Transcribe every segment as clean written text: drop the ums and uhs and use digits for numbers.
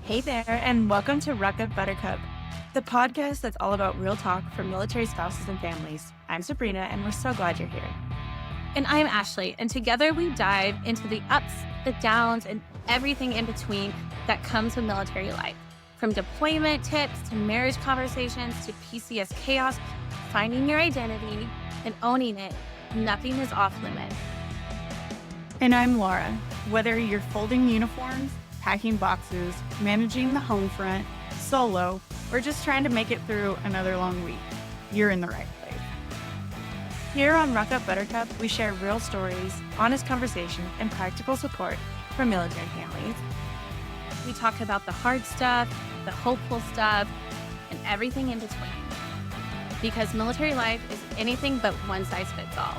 Hey there, and welcome to Ruck Up Buttercup, the podcast that's all about real talk for military spouses and families. I'm Sabrina, and we're so glad you're here. And I'm Ashley, and together we dive into the ups, the downs, and everything in between that comes with military life. From deployment tips to marriage conversations to PCS chaos, finding your identity and owning it, nothing is off limits. And I'm Laura. Whether you're folding uniforms, packing boxes, managing the home front, solo, or just trying to make it through another long week, you're in the right place. Here on Ruck Up Buttercup, we share real stories, honest conversation, and practical support for military families. We talk about the hard stuff, the hopeful stuff, and everything in between. Because military life is anything but one size fits all.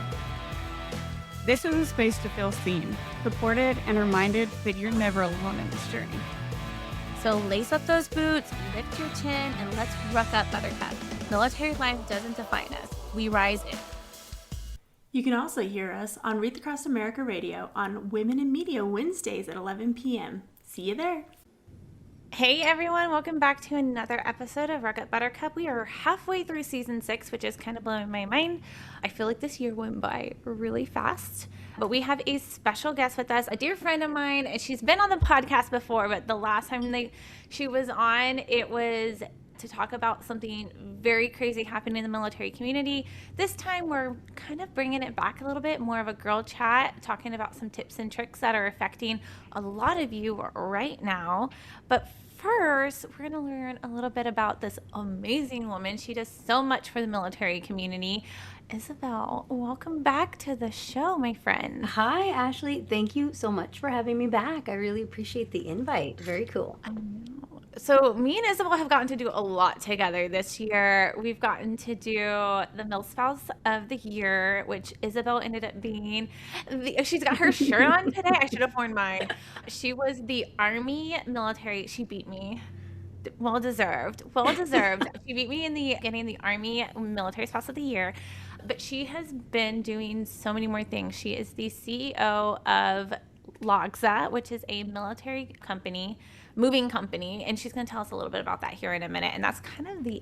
This is a space to feel seen, supported, and reminded that you're never alone in this journey. So lace up those boots, lift your chin, and let's ruck up Buttercup. Military life doesn't define us. We rise in. You can also hear us on Read Across America Radio on Women in Media Wednesdays at 11 p.m. See you there. Hey everyone, welcome back to another episode of Ruck Up Buttercup. We are halfway through season 6, which is kind of blowing my mind. I feel like this year went by really fast, but we have a special guest with us, a dear friend of mine, and she's been on the podcast before, but the last time she was on, it was to talk about something very crazy happening in the military community. This time we're kind of bringing it back a little bit, more of a girl chat, talking about some tips and tricks that are affecting a lot of you right now. But first, we're going to learn a little bit about this amazing woman. She does so much for the military community. Isabelle, welcome back to the show, my friend. Hi, Ashley. Thank you so much for having me back. I really appreciate the invite. Very cool. So me and Isabelle have gotten to do a lot together this year. We've gotten to do the MilSpouse of the Year, which Isabelle ended up being. She's got her shirt on today. I should have worn mine. She was the Army military. She beat me. Well deserved. She beat me in getting the Army Military Spouse of the Year. But she has been doing so many more things. She is the CEO of Logas, which is a military moving company, and she's going to tell us a little bit about that here in a minute. And that's kind of the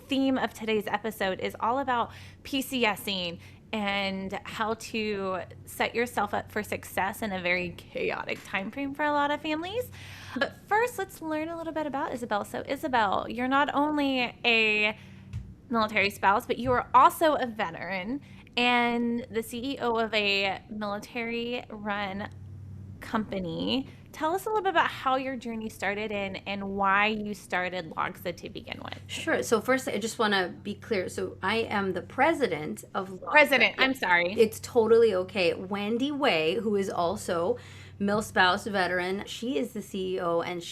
theme of today's episode, is all about PCSing and how to set yourself up for success in a very chaotic time frame for a lot of families. But first, let's learn a little bit about Isabelle. So Isabelle, you're not only a military spouse, but you are also a veteran and the CEO of a military-run company. Tell us a little bit about how your journey started and why you started Logas to begin with. Sure. So first, I just want to be clear. So I am the president of Logas. President, I'm sorry. It's totally okay. Wendy Way, who is also MilSpouse veteran, she is the CEO, and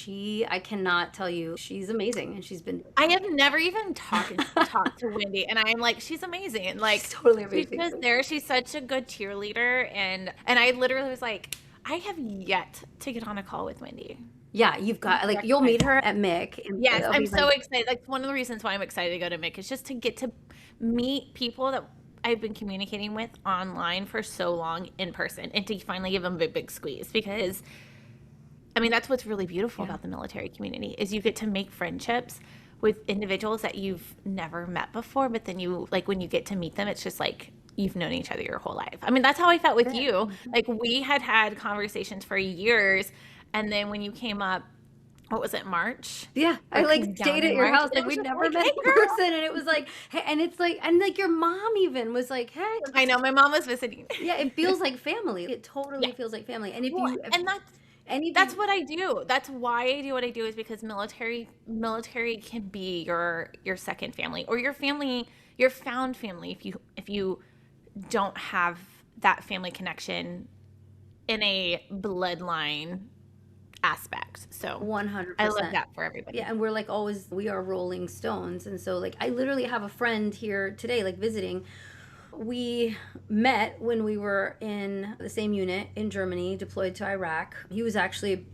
I cannot tell you, she's amazing, and she's been. I have never even talked to Wendy, and I'm like, she's amazing. Like, she's totally amazing. She's just there. She's such a good cheerleader, and I literally was like, I have yet to get on a call with Wendy. Yeah, you've got, like, you'll meet her at MIC. Yes, I'm so excited. Like, one of the reasons why I'm excited to go to MIC is just to get to meet people that I've been communicating with online for so long in person, and to finally give them a big squeeze. Because, I mean, that's what's really beautiful about the military community, is you get to make friendships with individuals that you've never met before, but then when you get to meet them, it's just like, you've known each other your whole life. I mean, that's how I felt with you. Like, we had conversations for years, and then when you came up, what was it, March? Yeah, I stayed at your house. Like, we never met in person, and it was like, hey, and it's like, and like your mom even was like, hey. I know, my mom was visiting. Yeah, it feels like family. It totally feels like family. And that's what I do. That's why I do what I do, is because military can be your second family, or your family, your found family, if you don't have that family connection in a bloodline aspect. So 100%. I love that for everybody. Yeah, and we're like always, we are rolling stones. And so, like, I literally have a friend here today, like, visiting. We met when we were in the same unit in Germany, deployed to Iraq. He was actually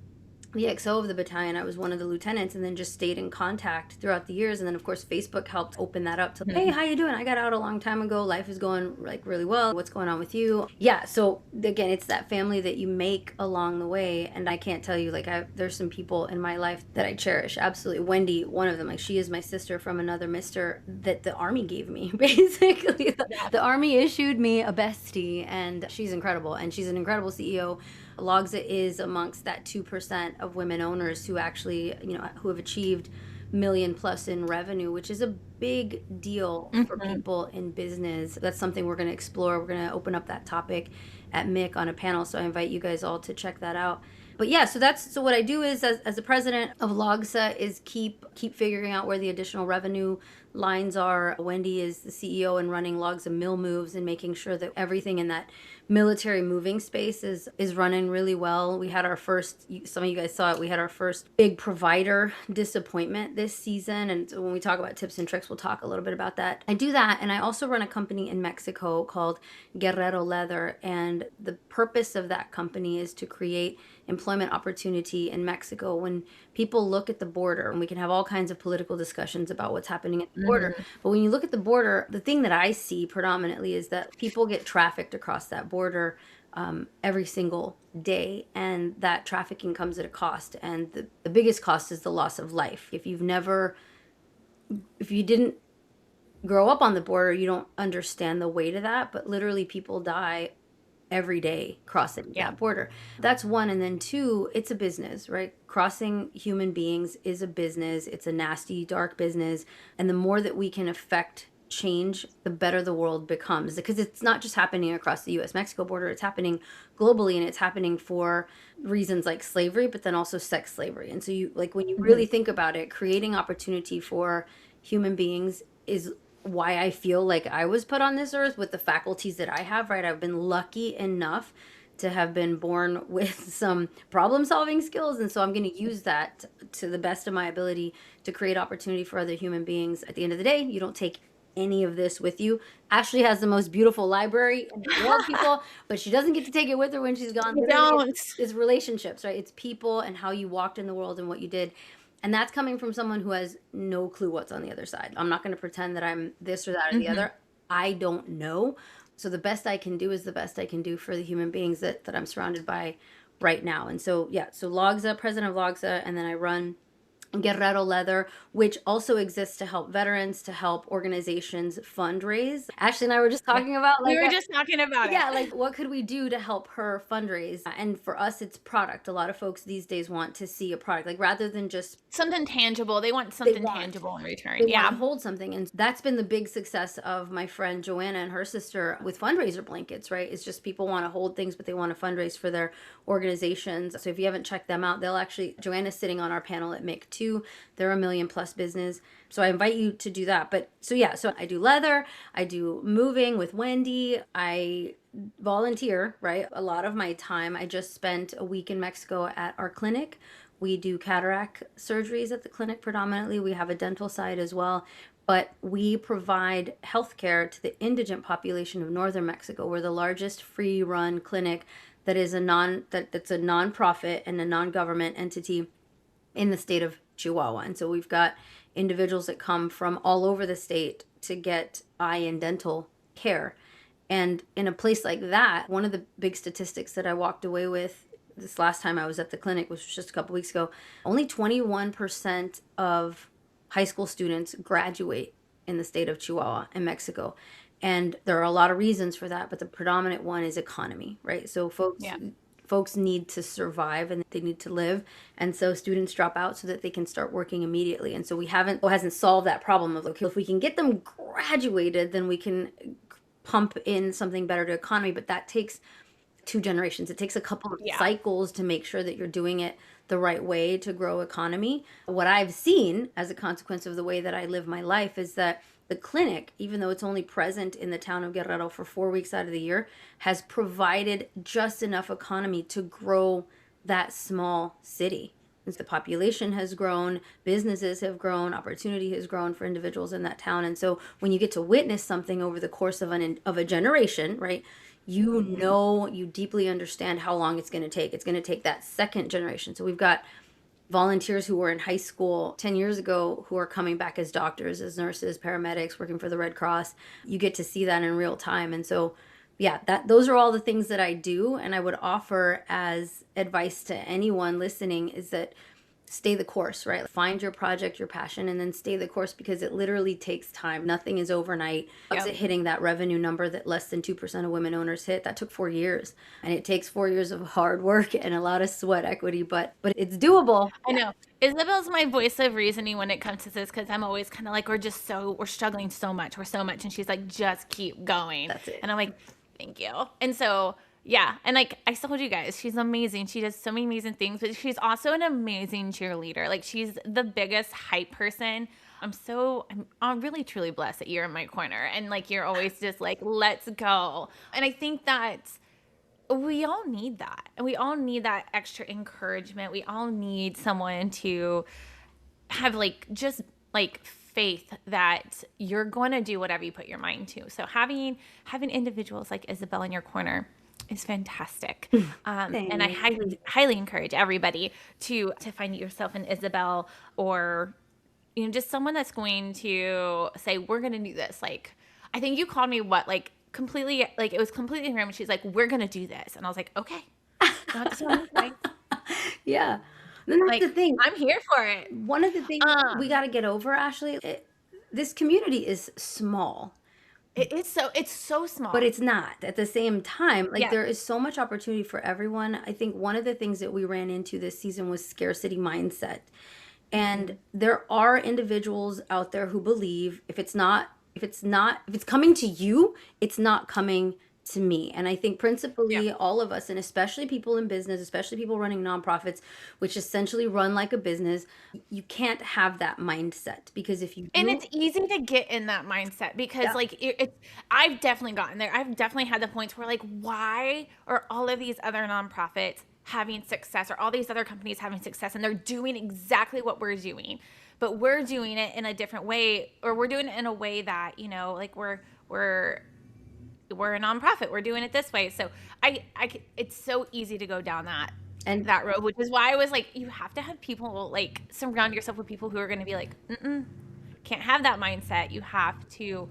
the XO of the battalion. I was one of the lieutenants, and then just stayed in contact throughout the years. And then of course Facebook helped open that up to, hey, how you doing? I got out a long time ago. Life is going like really well. What's going on with you? Yeah. So again, it's that family that you make along the way. And I can't tell you, like, there's some people in my life that I cherish. Absolutely. Wendy, one of them, like, she is my sister from another mister that the Army gave me, basically. The Army issued me a bestie, and she's incredible. And she's an incredible CEO. Logsa is amongst that 2% of women owners who actually, who have achieved million plus in revenue, which is a big deal for people in business. That's something we're going to explore. We're going to open up that topic at MIC on a panel. So I invite you guys all to check that out. But yeah, so what I do is, as the president of Logsa, is keep figuring out where the additional revenue lines are. Wendy is the CEO and running Logsa MilMoves and making sure that everything in that military moving space is running really well. We had our first, some of you guys saw it, we had our first big provider disappointment this season. And so when we talk about tips and tricks, we'll talk a little bit about that. I do that, and I also run a company in Mexico called Guerrero Leather. And the purpose of that company is to create employment opportunity in Mexico. When people look at the border, and we can have all kinds of political discussions about what's happening at the border, but when you look at the border, the thing that I see predominantly is that people get trafficked across that border every single day, and that trafficking comes at a cost, and the biggest cost is the loss of life. If you didn't grow up on the border, you don't understand the weight of that, but literally people die every day crossing that border. That's one. And then two, it's a business, right? Crossing human beings is a business. It's a nasty, dark business. And the more that we can affect change, the better the world becomes, because it's not just happening across the US-Mexico border, it's happening globally, and it's happening for reasons like slavery, but then also sex slavery. And so when you really think about it, creating opportunity for human beings is why I feel like I was put on this earth with the faculties that I have, right? I've been lucky enough to have been born with some problem solving skills. And so I'm going to use that to the best of my ability to create opportunity for other human beings. At the end of the day, you don't take any of this with you. Ashley has the most beautiful library in the world, people, but she doesn't get to take it with her when she's gone. It's relationships, right? It's people and how you walked in the world and what you did. And that's coming from someone who has no clue what's on the other side. I'm not going to pretend that I'm this or that or the other. I don't know. So the best I can do is the best I can do for the human beings that I'm surrounded by right now. And so, so Logsa, president of Logsa, and then I run Guerrero Leather, which also exists to help veterans, to help organizations fundraise. Ashley and I were just talking about, we were just talking about it. Yeah, like what could we do to help her fundraise? And for us, it's product. A lot of folks these days want to see a product, like rather than just something tangible. They want something tangible in return. They want to hold something. And that's been the big success of my friend Joanna and her sister with fundraiser blankets, right? It's just people want to hold things, but they want to fundraise for their organizations. So if you haven't checked them out, Joanna's sitting on our panel at MIC too. They're a $1 million+ business. So I invite you to do that. But so I do leather, I do moving with Wendy, I volunteer, right? A lot of my time. I just spent a week in Mexico at our clinic. We do cataract surgeries at the clinic predominantly. We have a dental side as well. But we provide healthcare to the indigent population of northern Mexico. We're the largest free-run clinic that is that's a nonprofit and a non-government entity in the state of Chihuahua. And so we've got individuals that come from all over the state to get eye and dental care. And in a place like that, one of the big statistics that I walked away with this last time I was at the clinic, which was just a couple weeks ago, only 21% of high school students graduate in the state of Chihuahua in Mexico. And there are a lot of reasons for that, but the predominant one is economy, right? So folks need to survive and they need to live. And so students drop out so that they can start working immediately. And so hasn't solved that problem of, okay, if we can get them graduated, then we can pump in something better to economy. But that takes 2 generations. It takes a couple of cycles to make sure that you're doing it the right way to grow economy. What I've seen as a consequence of the way that I live my life is that the clinic, even though it's only present in the town of Guerrero for 4 weeks out of the year, has provided just enough economy to grow that small city. As the population has grown, businesses have grown, opportunity has grown for individuals in that town. And so when you get to witness something over the course of a generation, right, you deeply understand how long it's going to take. It's going to take that second generation. So we've got volunteers who were in high school 10 years ago who are coming back as doctors, as nurses, paramedics, working for the Red Cross. You get to see that in real time. And so, yeah, those are all the things that I do. And I would offer as advice to anyone listening is that stay the course, right? Find your project, your passion, and then stay the course, because it literally takes time. Nothing is overnight. Yep. Hitting that revenue number that less than 2% of women owners hit, that took 4 years. And it takes 4 years of hard work and a lot of sweat equity, but it's doable. I know. Isabel's my voice of reasoning when it comes to this, because I'm always kind of like, we're struggling so much. And she's like, just keep going. That's it. And I'm like, thank you. And so, yeah. And like I told you guys, she's amazing. She does so many amazing things, but she's also an amazing cheerleader. Like, she's the biggest hype person. I'm really truly blessed that you're in my corner, and like, you're always just like, let's go. And I think that we all need that. And we all need that extra encouragement. We all need someone to have like, just like faith that you're going to do whatever you put your mind to. So having individuals like Isabelle in your corner is fantastic. And I highly encourage everybody to find yourself in Isabelle, or, you know, just someone that's going to say, we're going to do this. Like, I think you called me completely, like, it was completely random. She's like, we're going to do this. And I was like, okay. That's right. Yeah. And that's the thing. I'm here for it. One of the things we got to get over, Ashley, this community is small. It's so small. But it's not. At the same time, like, there is so much opportunity for everyone. I think one of the things that we ran into this season was scarcity mindset. And there are individuals out there who believe if it's coming to you, it's not coming to me. And I think principally all of us, and especially people in business, especially people running nonprofits, which essentially run like a business, you can't have that mindset, because if you do, and it's easy to get in that mindset, because like I've definitely gotten there. I've definitely had the points where, like, why are all of these other nonprofits having success, or all these other companies having success, and they're doing exactly what we're doing, but we're doing it in a different way, or we're doing it in a way that, you know, like we're a nonprofit, we're doing it this way. So it's so easy to go down that road, which is why I was like, you have to have people, like, surround yourself with people who are going to be like, can't have that mindset. You have to,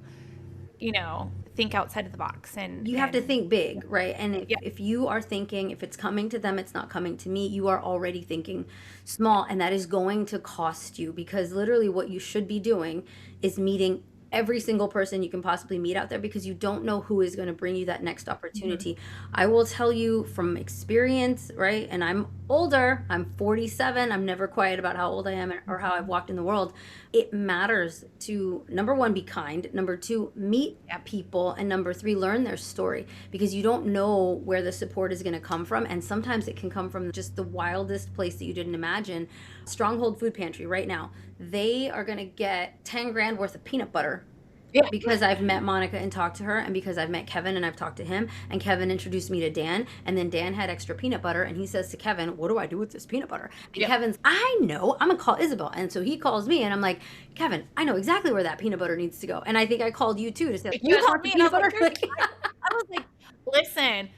you know, think outside of the box, and you have to think big, right? And if you are thinking, if it's coming to them, it's not coming to me, you are already thinking small, and that is going to cost you, because literally what you should be doing is meeting every single person you can possibly meet out there, because you don't know who is going to bring you that next opportunity. I will tell you from experience, right? And I'm older, I'm 47. I'm never quiet about how old I am or how I've walked in the world. It matters to, number one, be kind. Number two, meet people. And number three, learn their story, because you don't know where the support is going to come from. And sometimes it can come from just the wildest place that you didn't imagine. Stronghold Food Pantry right now, they are going to get 10 grand worth of peanut butter. Yeah. Because I've met Monica and talked to her, and because I've met Kevin and I've talked to him, and Kevin introduced me to Dan, and then Dan had extra peanut butter, and he says to Kevin, what do I do with this peanut butter? And Kevin's, I know, I'm gonna call Isabelle. And so he calls me, and I'm like, Kevin, I know exactly where that peanut butter needs to go. And I think I called you too to say, you called me peanut butter. I was like, listen,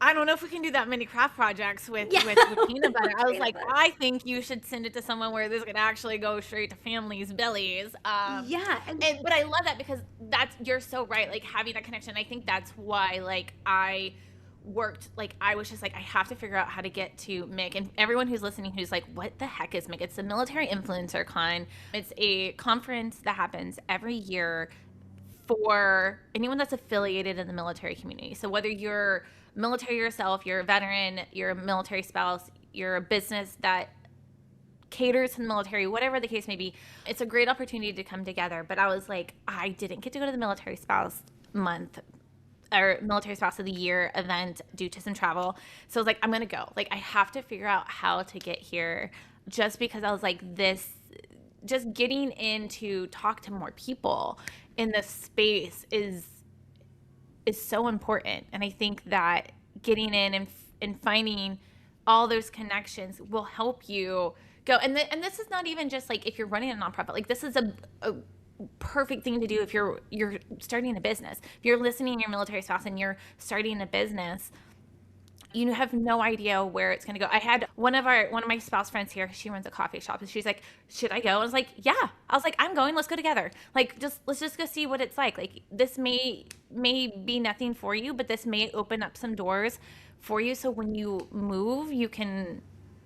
I don't know if we can do that many craft projects with peanut butter. I was like, I think you should send it to someone where this can actually go straight to families' bellies. But I love that, because you're so right. Like, having that connection. I think that's why, like, I was just like, I have to figure out how to get to MIC. And everyone who's listening who's like, what the heck is MIC? It's the Military Influencer Con. It's a conference that happens every year for anyone that's affiliated in the military community. So whether you're military yourself, you're a veteran, you're a military spouse, you're a business that caters to the military, whatever the case may be, it's a great opportunity to come together. But I was like, I didn't get to go to the Military Spouse Month or Military Spouse of the Year event due to some travel. So I was like, I'm going to go. Like, I have to figure out how to get here, just because I was like, just getting in to talk to more people in this space is so important. And I think that getting in and finding all those connections will help you go. And this is not even just like if you're running a nonprofit. Like, this is a perfect thing to do if you're starting a business. If you're listening to your military spouse and you're starting a business, you have no idea where it's going to go. I had one of my spouse friends here. She runs a coffee shop, and she's like, "Should I go?" I was like, "Yeah." I was like, "I'm going. Let's go together. Like, let's just go see what it's like. Like, this may be nothing for you, but this may open up some doors for you. So when you move, you can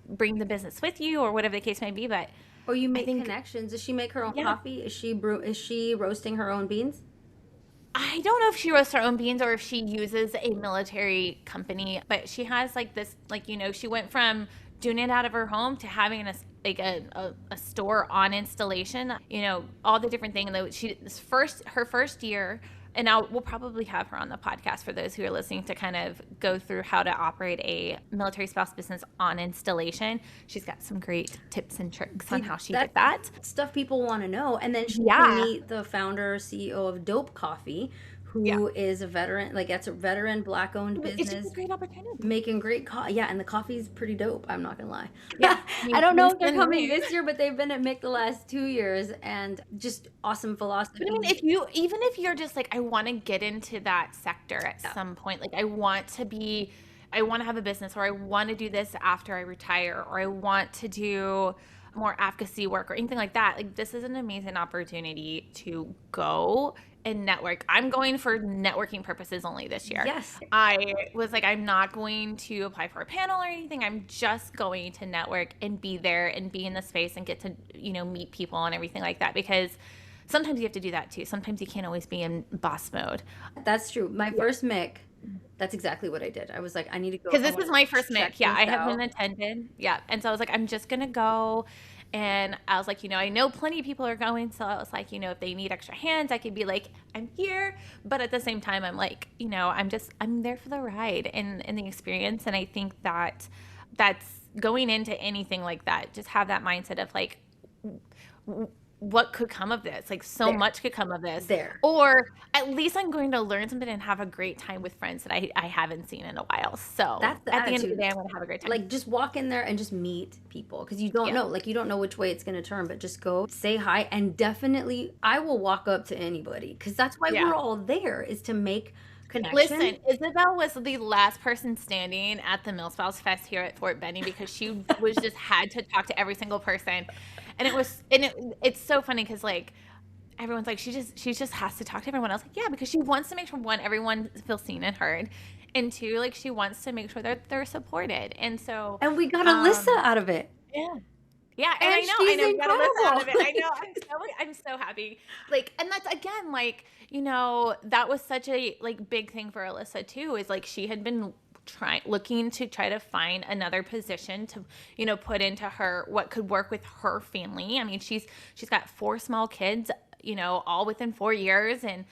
bring the business with you, or whatever the case may be." But Or you make connections. Does she make her own coffee? Is she roasting her own beans? I don't know if she roasts her own beans or if she uses a military company, but she has like this, like, she went from doing it out of her home to having a store on installation, all the different things. Her first year, and now we'll probably have her on the podcast for those who are listening to kind of go through how to operate a military spouse business on installation. She's got some great tips and tricks on how she did that. Stuff people want to know. And then she can meet the founder, CEO of Dope Coffee, who is a veteran, like that's a veteran Black-owned business. It's a great opportunity. Making great coffee. Yeah, and the coffee's pretty dope. I'm not going to lie. Yeah. I don't know if they're coming this year, but they've been at MIC the last 2 years, and just awesome philosophy. But I mean, even if you're just like, I want to get into that sector at some point, like I want to have a business, or I want to do this after I retire, or I want to do more advocacy work or anything like that. Like, this is an amazing opportunity to go and network. I'm going for networking purposes only this year. Yes. I was like, I'm not going to apply for a panel or anything. I'm just going to network and be there and be in the space and get to, meet people and everything like that, because sometimes you have to do that too. Sometimes you can't always be in boss mode. That's true. My first MIC, that's exactly what I did. I was like, I need to go. Because this is my first MIC. Yeah, I haven't attended. Yeah. And so I was like, I'm just going to go. And I was like, I know plenty of people are going. So I was like, if they need extra hands, I could be like, I'm here. But at the same time, I'm like, I'm there for the ride and the experience. And I think that's going into anything like that. Just have that mindset of like, what could come of this? Like, so much could come of this. Or at least I'm going to learn something and have a great time with friends that I haven't seen in a while. So that's the at attitude. The end of the day, I'm going to have a great time. Like, just walk in there and just meet people, because you don't know. Like, you don't know which way it's going to turn, but just go, say hi, and definitely I will walk up to anybody, because that's why we're all there, is to make connection. Listen, Isabelle was the last person standing at the MilSpouse Fest here at Fort Benning, because she was just had to talk to every single person. And it's so funny, because like everyone's like, she just has to talk to everyone else. Like, yeah, because she wants to make sure, one, everyone feels seen and heard, and two, like, she wants to make sure that they're supported. And so, and we got Alyssa out of it. Yeah, and I know, we got Alyssa out of it. I know, I'm so happy. Like, and that's again, like, that was such a like big thing for Alyssa too. Is like, she had been looking to try to find another position to, put into her, what could work with her family. I mean, she's got 4 small kids, all within 4 years. I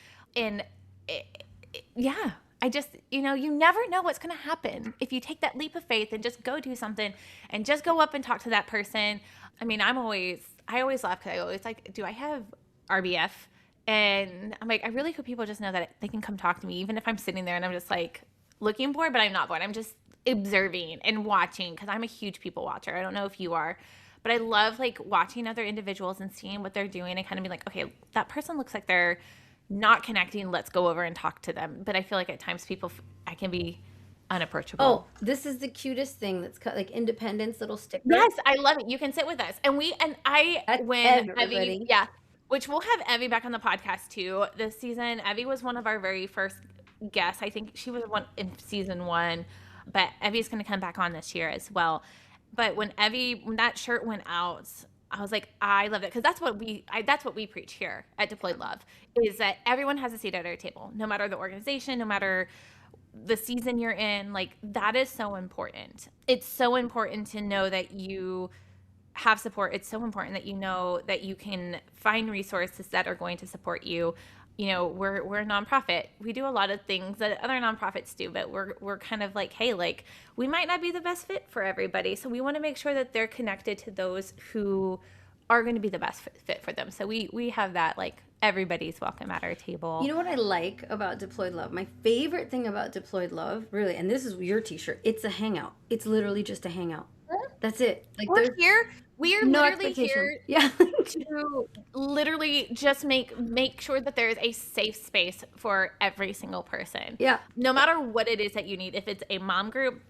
just, you never know what's going to happen if you take that leap of faith and just go do something and just go up and talk to that person. I mean, I always laugh, because I always like, do I have RBF? And I'm like, I really hope people just know that they can come talk to me, even if I'm sitting there and I'm just like, looking bored, but I'm not bored. I'm just observing and watching, because I'm a huge people watcher. I don't know if you are, but I love like watching other individuals and seeing what they're doing and kind of be like, okay, that person looks like they're not connecting. Let's go over and talk to them. But I feel like at times I can be unapproachable. Oh, this is the cutest thing that's cut, like Independence little sticker. Yes, I love it. You can sit with us. And Evie, which we'll have Evie back on the podcast too this season. Evie was one of our very first guest. I think she was one in season 1, but Evie's going to come back on this year as well. But when that shirt went out, I was like, I love it, because that's what we preach here at Deployed Love, is that everyone has a seat at our table, no matter the organization, no matter the season you're in. Like, that is so important. It's so important to know that you have support. It's so important that you know that you can find resources that are going to support you. We're a nonprofit. We do a lot of things that other nonprofits do, but we're kind of like, hey, like, we might not be the best fit for everybody. So we want to make sure that they're connected to those who are going to be the best fit for them. So we have that, like, everybody's welcome at our table. You know what I like about Deployed Love? My favorite thing about Deployed Love, really, and this is your t-shirt, it's a hangout. It's literally just a hangout. That's it. Like, we're here. We are literally here to literally just make sure that there is a safe space for every single person. Yeah. No matter what it is that you need. If it's a mom group,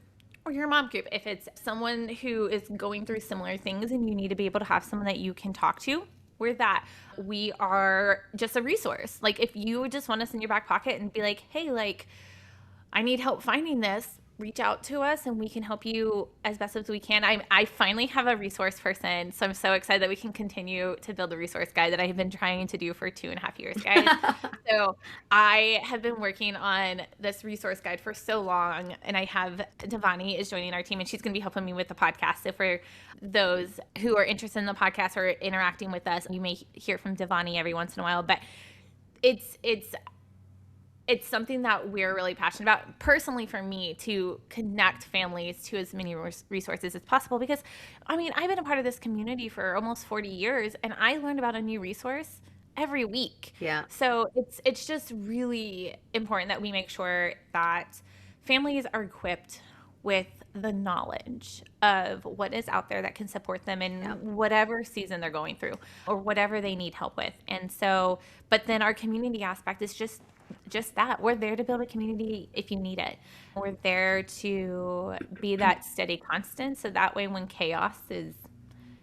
or your mom group, if it's someone who is going through similar things and you need to be able to have someone that you can talk to, we're that. We are just a resource. Like, if you just want us in your back pocket and be like, hey, like, I need help finding this, reach out to us and we can help you as best as we can. I finally have a resource person, so I'm so excited that we can continue to build the resource guide that I have been trying to do for 2.5 years, guys. So I have been working on this resource guide for so long, and I have Devani is joining our team, and she's going to be helping me with the podcast. So for those who are interested in the podcast or interacting with us, you may hear from Devani every once in a while, but it's something that we're really passionate about, personally, for me, to connect families to as many resources as possible. Because, I mean, I've been a part of this community for almost 40 years, and I learned about a new resource every week. Yeah. So it's just really important that we make sure that families are equipped with the knowledge of what is out there that can support them in whatever season they're going through or whatever they need help with. And so, but then our community aspect is just that. We're there to build a community if you need it. We're there to be that steady constant, so that way when chaos is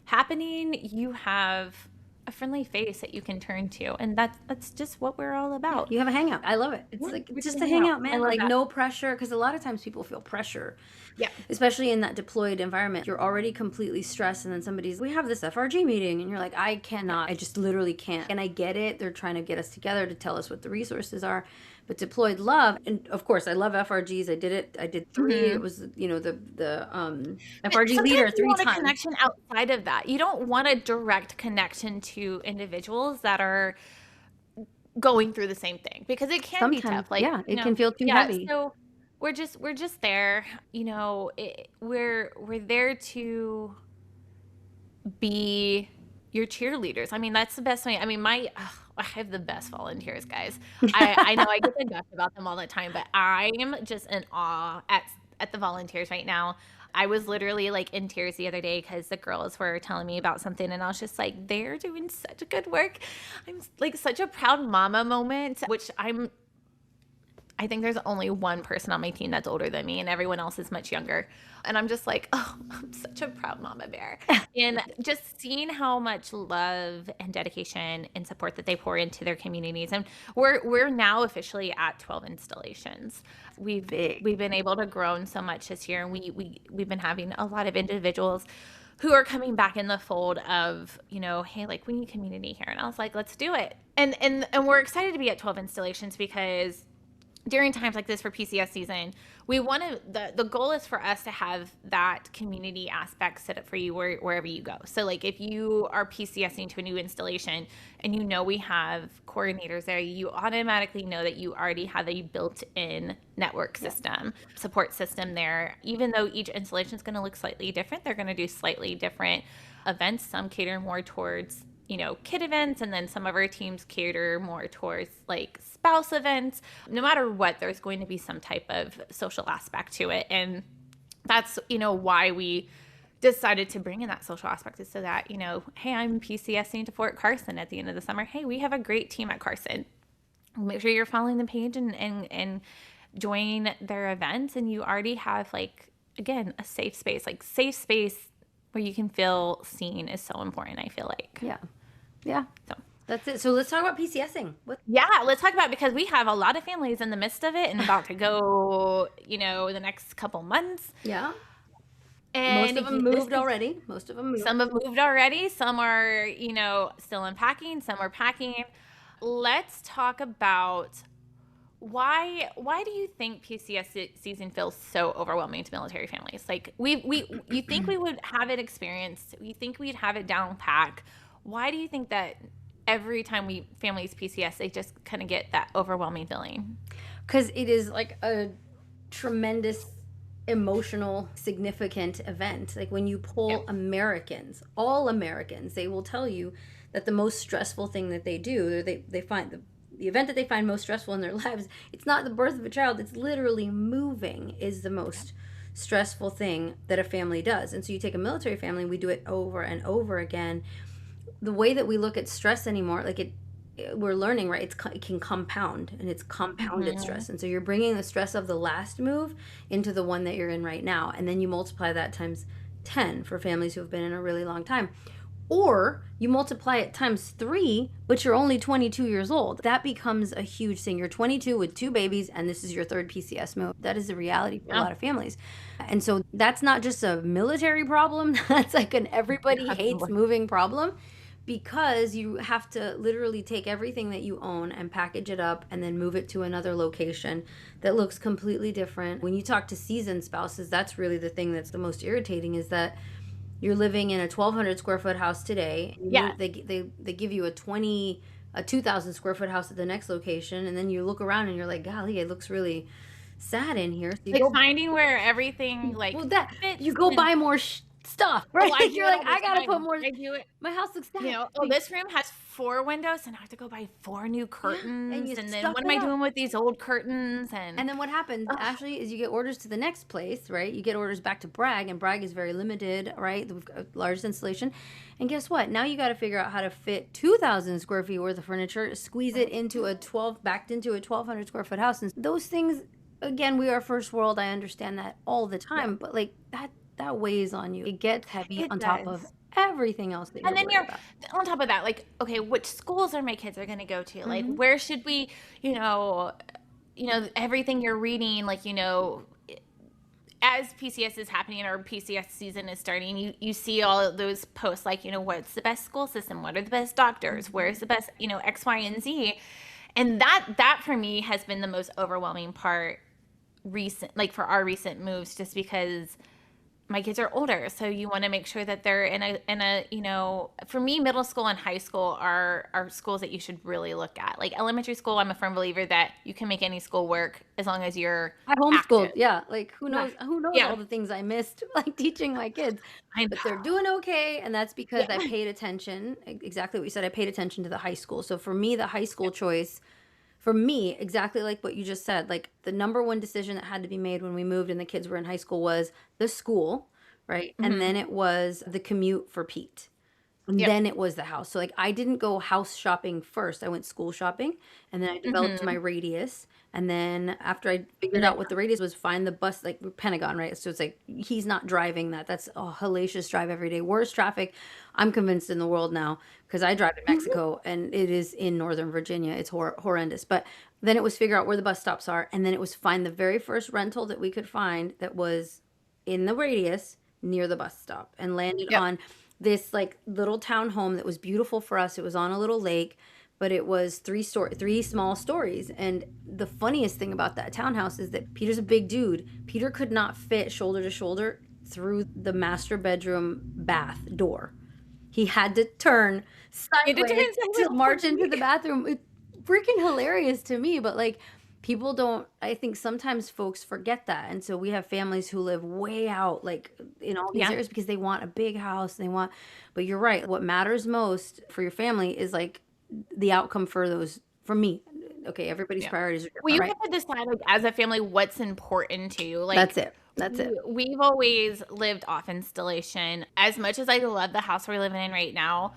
happening, you have a friendly face that you can turn to, and that's just what we're all about. You have a hangout. I love it. It's like just a hangout, man. Like, no pressure, because a lot of times people feel pressure. Yeah. Especially in that deployed environment. You're already completely stressed, and then somebody's, we have this FRG meeting, and you're like, I cannot. I just literally can't. And I get it. They're trying to get us together to tell us what the resources are. But deployed love, and of course, I love FRGs. I did it. I did 3. Mm-hmm. It was, the FRG leader 3 times. You want a connection outside of that. You don't want a direct connection to individuals that are going through the same thing, because it can be tough. Like, it can feel too heavy. So we're just there. We're there to be your cheerleaders. I mean, that's the best way. I mean, I have the best volunteers, guys. I know I get to gush about them all the time, but I'm just in awe at the volunteers right now. I was literally like in tears the other day because the girls were telling me about something, and I was just like, they're doing such good work. I'm like such a proud mama moment, which I think there's only one person on my team that's older than me, and everyone else is much younger. And I'm just like, oh, I'm such a proud mama bear. And just seeing how much love and dedication and support that they pour into their communities. And we're now officially at 12 installations. We've been able to grow so much this year, and we've been having a lot of individuals who are coming back in the fold of, hey, like, we need community here. And I was like, let's do it. And we're excited to be at 12 installations, because during times like this for PCS season, we want to, the goal is for us to have that community aspect set up for you wherever you go. So like, if you are PCSing to a new installation and we have coordinators there, you automatically know that you already have a built-in network system, support system there. Even though each installation is going to look slightly different, they're going to do slightly different events. Some cater more towards kid events, and then some of our teams cater more towards like spouse events. No matter what, there's going to be some type of social aspect to it. And that's, why we decided to bring in that social aspect, is so that, hey, I'm PCSing to Fort Carson at the end of the summer. Hey, we have a great team at Carson. Make sure you're following the page and join their events. And you already have, like, again, a safe space. Like, safe space where you can feel seen is so important, I feel like. Yeah. So that's it. So let's talk about PCSing. Let's talk about it, because we have a lot of families in the midst of it and about to go, the next couple months. Yeah. And most of them moved already. Some have moved already. Some are, still unpacking. Some are packing. Let's talk about why do you think PCS season feels so overwhelming to military families? Like, you think we would have it experienced. We think we'd have it down pack. Why do you think that every time families PCS, they just kind of get that overwhelming feeling? Because it is like a tremendous, emotional, significant event. Like, when you poll Americans, all Americans, they will tell you that the most stressful thing that they do, they find the event that they find most stressful in their lives, it's not the birth of a child, it's literally moving is the most stressful thing that a family does. And so you take a military family, we do it over and over again. The way that we look at stress anymore, like, we're learning, right? It can compound, and it's compounded stress. And so you're bringing the stress of the last move into the one that you're in right now. And then you multiply that times 10 for families who have been in a really long time. Or you multiply it times 3, but you're only 22 years old. That becomes a huge thing. You're 22 with 2 babies, and this is your 3rd PCS move. That is the reality for a lot of families. And so that's not just a military problem. That's like an everybody hates moving problem, because you have to literally take everything that you own and package it up and then move it to another location that looks completely different. When you talk to seasoned spouses, that's really the thing that's the most irritating, is that you're living in a 1,200 square foot house today. They give you a 2,000 square foot house at the next location, and then you look around and you're like, golly, it looks really sad in here. So like finding where everything fits, you go buy more stuff, right? Well, You're like, I gotta put more. I do it. My house looks sad. You know, this room has 4 windows, and I have to go buy 4 new curtains. And then what am I doing with these old curtains? And then what happens, Ashley, is you get orders to the next place, right? You get orders back to Bragg, and Bragg is very limited, right? We've got a large installation. And guess what? Now you got to figure out how to fit 2,000 square feet worth of furniture, squeeze it into backed into a 1,200 square foot house. And those things, again, we are first world. I understand that all the time, but like that weighs on you. It gets heavy on top of everything else that you're worried about. On top of that, like, okay, which schools are my kids are going to go to? Like, where should we, everything you're reading, like, as PCS is happening or PCS season is starting, you see all of those posts, like, what's the best school system? What are the best doctors? Where's the best, X, Y, and Z? And that for me has been the most overwhelming part for our recent moves, just because my kids are older, so you want to make sure that they're in a for me, middle school and high school are schools that you should really look at. Like elementary school, I'm a firm believer that you can make any school work as long as you're homeschooled. active. Yeah, like who knows all the things I missed, like teaching my kids. But they're doing okay, and that's because I paid attention. Exactly what you said. I paid attention to the high school. So for me, the high school choice. For me, exactly like what you just said, like the number one decision that had to be made when we moved and the kids were in high school was the school, right? And then it was the commute for Pete. And then it was the house. So like I didn't go house shopping first. I went school shopping, and then I developed my radius. And then after I figured out what the radius was, find the bus, like Pentagon, right? So it's like he's not driving that. That's a hellacious drive every day. Worst traffic, I'm convinced, in the world now, because I drive to Mexico and it is in Northern Virginia. It's horrendous. But then it was figure out where the bus stops are. And then it was find the very first rental that we could find that was in the radius near the bus stop, and landed on this like little townhome that was beautiful for us. It was on a little lake, but it was 3 small stories. And the funniest thing about that townhouse is that Peter's a big dude. Peter could not fit shoulder to shoulder through the master bedroom bath door. He had to turn sideways to march into the bathroom. It's freaking hilarious to me, but like people don't, I think sometimes folks forget that. And so we have families who live way out, like in all these areas, because they want a big house. But you're right. What matters most for your family is like the outcome for me. Okay, everybody's priorities are different. Well, you right? have to decide, like, as a family, what's important to you. Like, That's it. We've always lived off installation. As much as I love the house we're living in right now,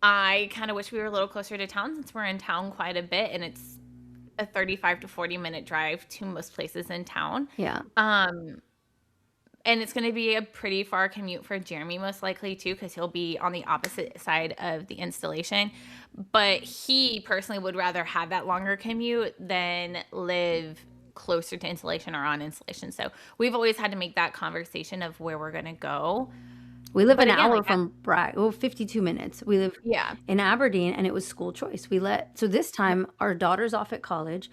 I kind of wish we were a little closer to town, since we're in town quite a bit, and it's a 35 to 40 minute drive to most places in town. Yeah. And it's going to be a pretty far commute for Jeremy, most likely, too, because he'll be on the opposite side of the installation. But he personally would rather have that longer commute than live closer to installation or on installation. So we've always had to make that conversation of where we're going to go. We live an hour from Bragg. 52 minutes. We live in Aberdeen, and it was school choice. So this time our daughter's off at college,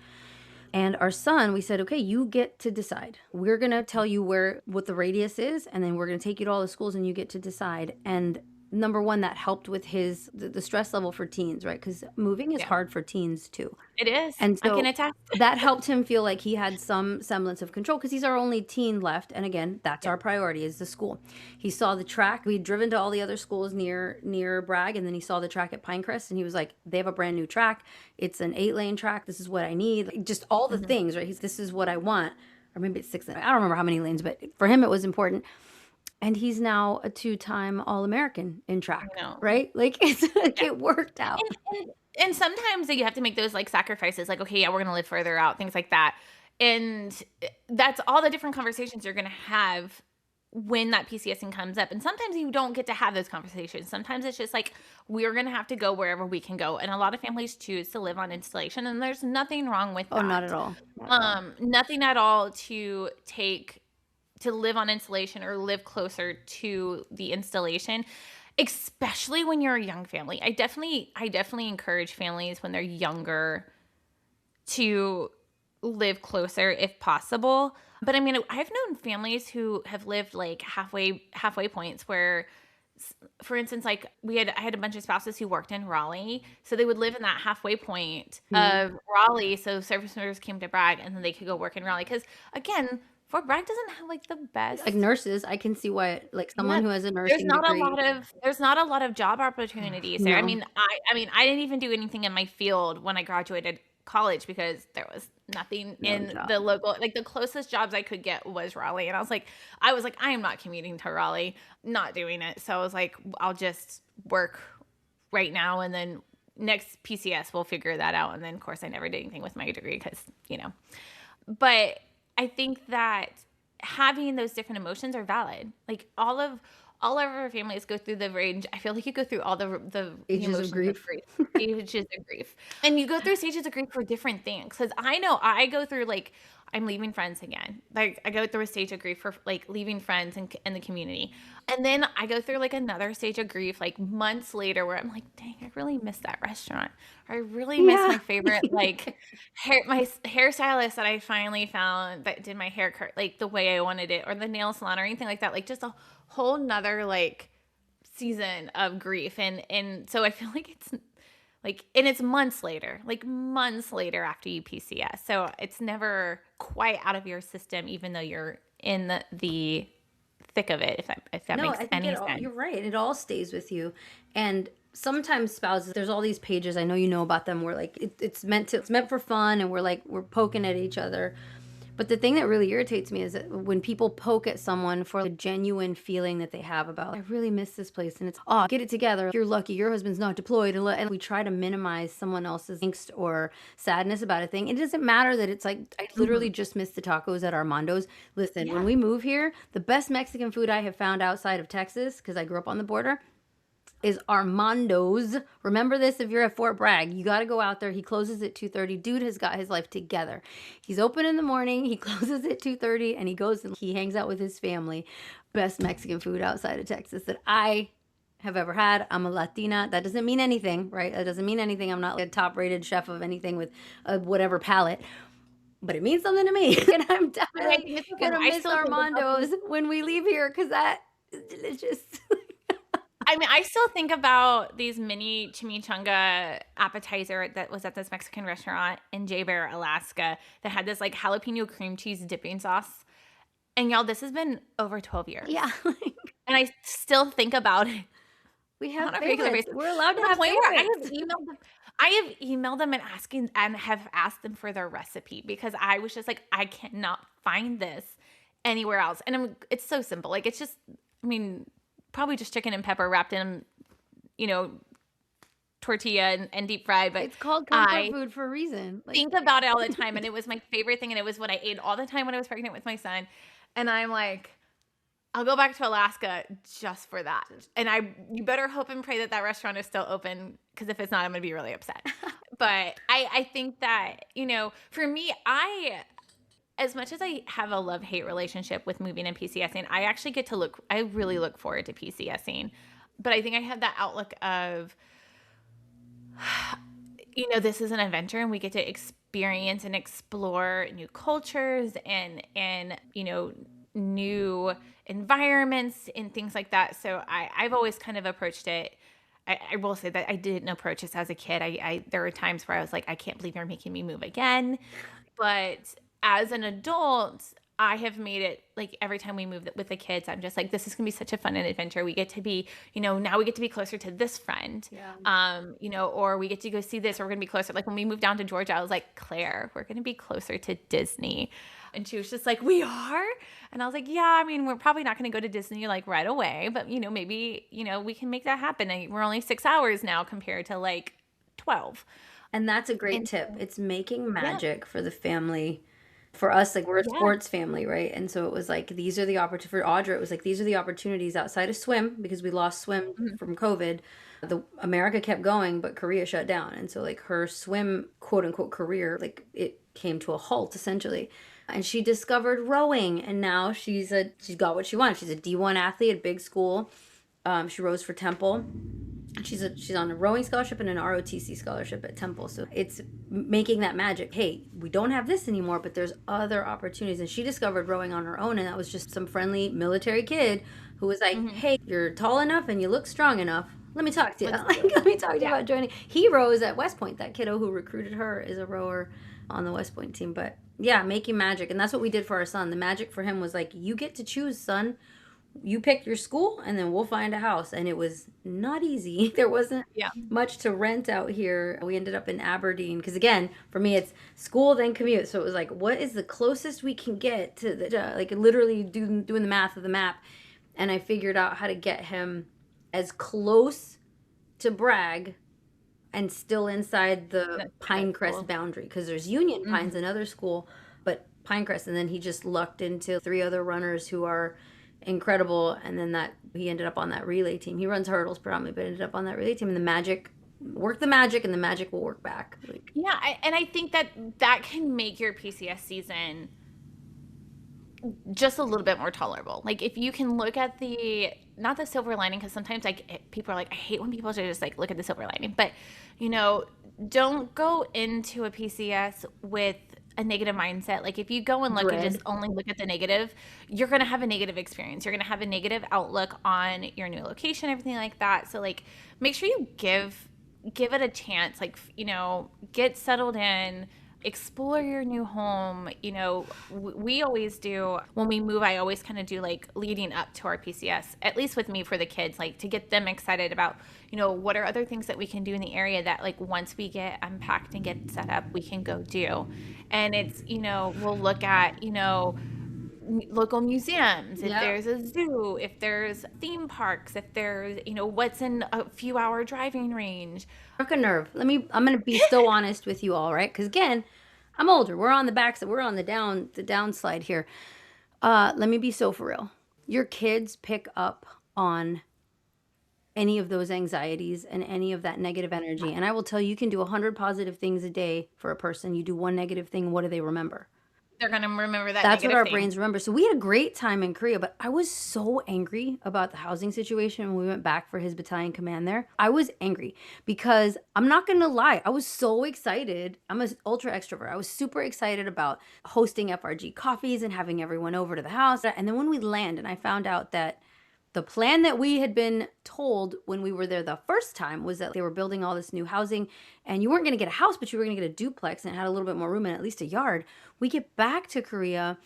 and our son, we said, okay, you get to decide. We're going to tell you what the radius is, and then we're going to take you to all the schools, and you get to decide. And number one, that helped with the stress level for teens, right? Because moving is hard for teens too. It is. And so I can attest. That helped him feel like he had some semblance of control, because he's our only teen left. And again, that's our priority, is the school. He saw the track. We'd driven to all the other schools near Bragg, and then he saw the track at Pinecrest, and he was like, they have a brand new track. It's an 8-lane track. This is what I need. Like, just all the things, right? This is what I want. Or maybe it's 6. I don't remember how many lanes, but for him, it was important. And he's now a 2-time All-American in track, right? Like it worked out. And sometimes you have to make those like sacrifices, like, okay, yeah, we're going to live further out, things like that. And that's all the different conversations you're going to have when that PCSing comes up. And sometimes you don't get to have those conversations. Sometimes it's just like, we're going to have to go wherever we can go. And a lot of families choose to live on installation, and there's nothing wrong with that. Oh, not at all. Not at all. Nothing at all to live on installation or live closer to the installation, especially when you're a young family. I definitely encourage families when they're younger to live closer if possible. But I mean, I've known families who have lived like halfway points where, for instance, like I had a bunch of spouses who worked in Raleigh, so they would live in that halfway point of Raleigh. So service members came to Bragg, and then they could go work in Raleigh. Because again, Fort Bragg doesn't have like the best, like nurses. I can see why, like someone who has a nursing degree. There's not a lot of job opportunities there. No. I mean, I didn't even do anything in my field when I graduated college because there was nothing the local, like the closest jobs I could get was Raleigh. And I was like, I am not commuting to Raleigh, not doing it. So I was like, I'll just work right now. And then next PCS, we'll figure that out. And then of course I never did anything with my degree because, but I think that having those different emotions are valid. Like all of our families go through the range. I feel like you go through all the Ages of grief. Stages of grief. And you go through stages of grief for different things. Because I know I go through like, I'm leaving friends again. Like I go through a stage of grief for like leaving friends in the community. And then I go through like another stage of grief like months later where I'm like, dang, I really miss that restaurant. Or I really miss my favorite like my hairstylist that I finally found that did my hair like the way I wanted it, or the nail salon or anything like that. Like just a whole nother like season of grief. And so I feel like it's like, and it's months later after you PCS. So it's never quite out of your system, even though you're in the thick of it, if that makes any sense. You're right. It all stays with you. And sometimes spouses, there's all these pages, I know you know about them, where like it's meant for fun, and we're poking at each other. But the thing that really irritates me is that when people poke at someone for a genuine feeling that they have about, I really miss this place, and it's, get it together. You're lucky your husband's not deployed. And we try to minimize someone else's angst or sadness about a thing. It doesn't matter that it's like, I literally just missed the tacos at Armando's. Listen, when we move here, the best Mexican food I have found outside of Texas, because I grew up on the border, is Armando's. Remember this if you're at Fort Bragg. You got to go out there. He closes at 2:30. Dude has got his life together. He's open in the morning. He closes at 2:30, and he goes and he hangs out with his family. Best Mexican food outside of Texas that I have ever had. I'm a Latina. That doesn't mean anything, right? That doesn't mean anything. I'm not like a top-rated chef of anything with a whatever palate. But it means something to me. And I'm definitely going to miss Armando's when we leave here, because that is delicious. I mean, I still think about these mini chimichanga appetizer that was at this Mexican restaurant in Jay Bear, Alaska, that had this like jalapeno cream cheese dipping sauce. And y'all, this has been over 12 years. Yeah. And I still think about it. We have favorites. We're allowed to have favorites. I have emailed them and have asked them for their recipe, because I was just like, I cannot find this anywhere else. And it's so simple. Like, it's just, I mean, probably just chicken and pepper wrapped in, tortilla and deep fried. But it's called comfort food for a reason. Like, think about it all the time. And it was my favorite thing. And it was what I ate all the time when I was pregnant with my son. And I'm like, I'll go back to Alaska just for that. And you better hope and pray that restaurant is still open, because if it's not, I'm going to be really upset. But I think that, for me, as much as I have a love-hate relationship with moving and PCSing, I actually I really look forward to PCSing. But I think I have that outlook of, this is an adventure, and we get to experience and explore new cultures and new environments and things like that. So I've always kind of approached it. I will say that I didn't approach this as a kid. There were times where I was like, I can't believe you're making me move again. But as an adult, I have made it like every time we move with the kids, I'm just like, this is going to be such a fun adventure. We get to be, now we get to be closer to this friend, or we get to go see this, or we're going to be closer. Like when we moved down to Georgia, I was like, Claire, we're going to be closer to Disney. And she was just like, we are? And I was like, yeah, I mean, we're probably not going to go to Disney like right away, but maybe, we can make that happen. And we're only 6 hours now compared to like 12. And that's a great And tip. so, It's making yeah, magic for the family. For us, like we're a yeah. sports family, right? And so it was like these are the opportunities for Audra. It was like these are the opportunities outside of swim because we lost swim Mhm. from COVID. The America kept going, but Korea shut down, and so like her swim quote unquote career, like it came to a halt essentially. And she discovered rowing, and now she's got what she wanted. She's a D1 athlete at big school. She rows for Temple. She's on a rowing scholarship and an ROTC scholarship at Temple. So it's making that magic. Hey, we don't have this anymore, but there's other opportunities. And she discovered rowing on her own, and that was just some friendly military kid who was like, Mhm. "Hey, you're tall enough and you look strong enough. Let me talk to you. Let's do Like, it. let me talk to you Yeah. about joining." He rows at West Point. That kiddo who recruited her is a rower on the West Point team. But yeah, making magic, and that's what we did for our son. The magic for him was like, you get to choose, son. You pick your school and then we'll find a house. And it was not easy. There wasn't Yeah. much to rent out here. We ended up in Aberdeen because, again, for me, it's school then commute. So it was like, what is the closest we can get to the, like literally doing the math of the map. And I figured out how to get him as close to Bragg and still inside the That's Pinecrest cool. boundary because there's Union Pines, another school, but Pinecrest. And then he just lucked into 3 other runners who are incredible. And then that he ended up on that relay team. He runs hurdles predominantly, but ended up on that relay team. And the magic work the magic, and the magic will work back. Like, Yeah, and I think that can make your PCS season just a little bit more tolerable. Like if you can look at the not the silver lining, because sometimes like people are like, I hate when people just like look at the silver lining, but don't go into a PCS with a negative mindset. Like if you go and look and just dread. only look at the negative, you're going to have a negative experience. You're going to have a negative outlook on your new location, everything like that. So like make sure you give it a chance. Like, get settled in, explore your new home. We always do when we move. I always kind of do like leading up to our PCS, at least with me for the kids, like to get them excited about, what are other things that we can do in the area that like once we get unpacked and get set up, we can go do. And it's, we'll look at, local museums, if Yeah. there's a zoo, if there's theme parks, if there's, what's in a few hour driving range. Struck a nerve. I'm going to be so honest with you all, right? Because again, I'm older. We're on the backside. We're on the downslide here. Let me be so for real. Your kids pick up on any of those anxieties and any of that negative energy. And I will tell you, you can do 100 positive things a day for a person. You do one negative thing, what do they remember? They're going to remember that That's what negative our thing. brains remember. So we had a great time in Korea, but I was so angry about the housing situation when we went back for his battalion command there. I was angry because I'm not going to lie. I was so excited. I'm an ultra extrovert. I was super excited about hosting FRG coffees and having everyone over to the house. And then when we land and I found out that the plan that we had been told when we were there the first time was that they were building all this new housing and you weren't going to get a house, but you were going to get a duplex and it had a little bit more room and at least a yard. We get back to Korea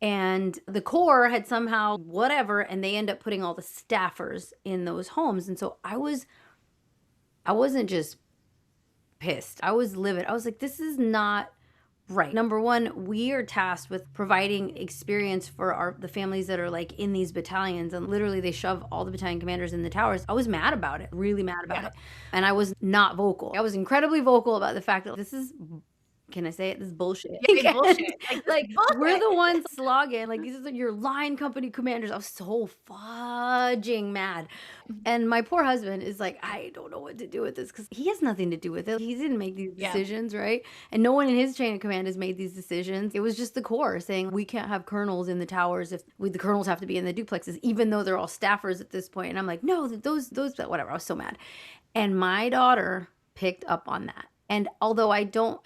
and the Corps had somehow whatever, and they end up putting all the staffers in those homes. And so I wasn't just pissed. I was livid. I was like, this is not right. Number one, we are tasked with providing experience for the families that are like in these battalions, and literally they shove all the battalion commanders in the towers. I was mad about it, really mad about it. And I was not vocal. I was incredibly vocal about the fact that this is, can I say it? This is bullshit. Yeah, it's bullshit. Like bullshit. we're the ones slogging. Like these are your line company commanders. I was so fudging mad. And my poor husband is like, I don't know what to do with this because he has nothing to do with it. He didn't make these decisions, right? And no one in his chain of command has made these decisions. It was just the Corps saying we can't have colonels in the towers if the colonels have to be in the duplexes, even though they're all staffers at this point. And I'm like, no, those whatever. I was so mad. And my daughter picked up on that. And although I don't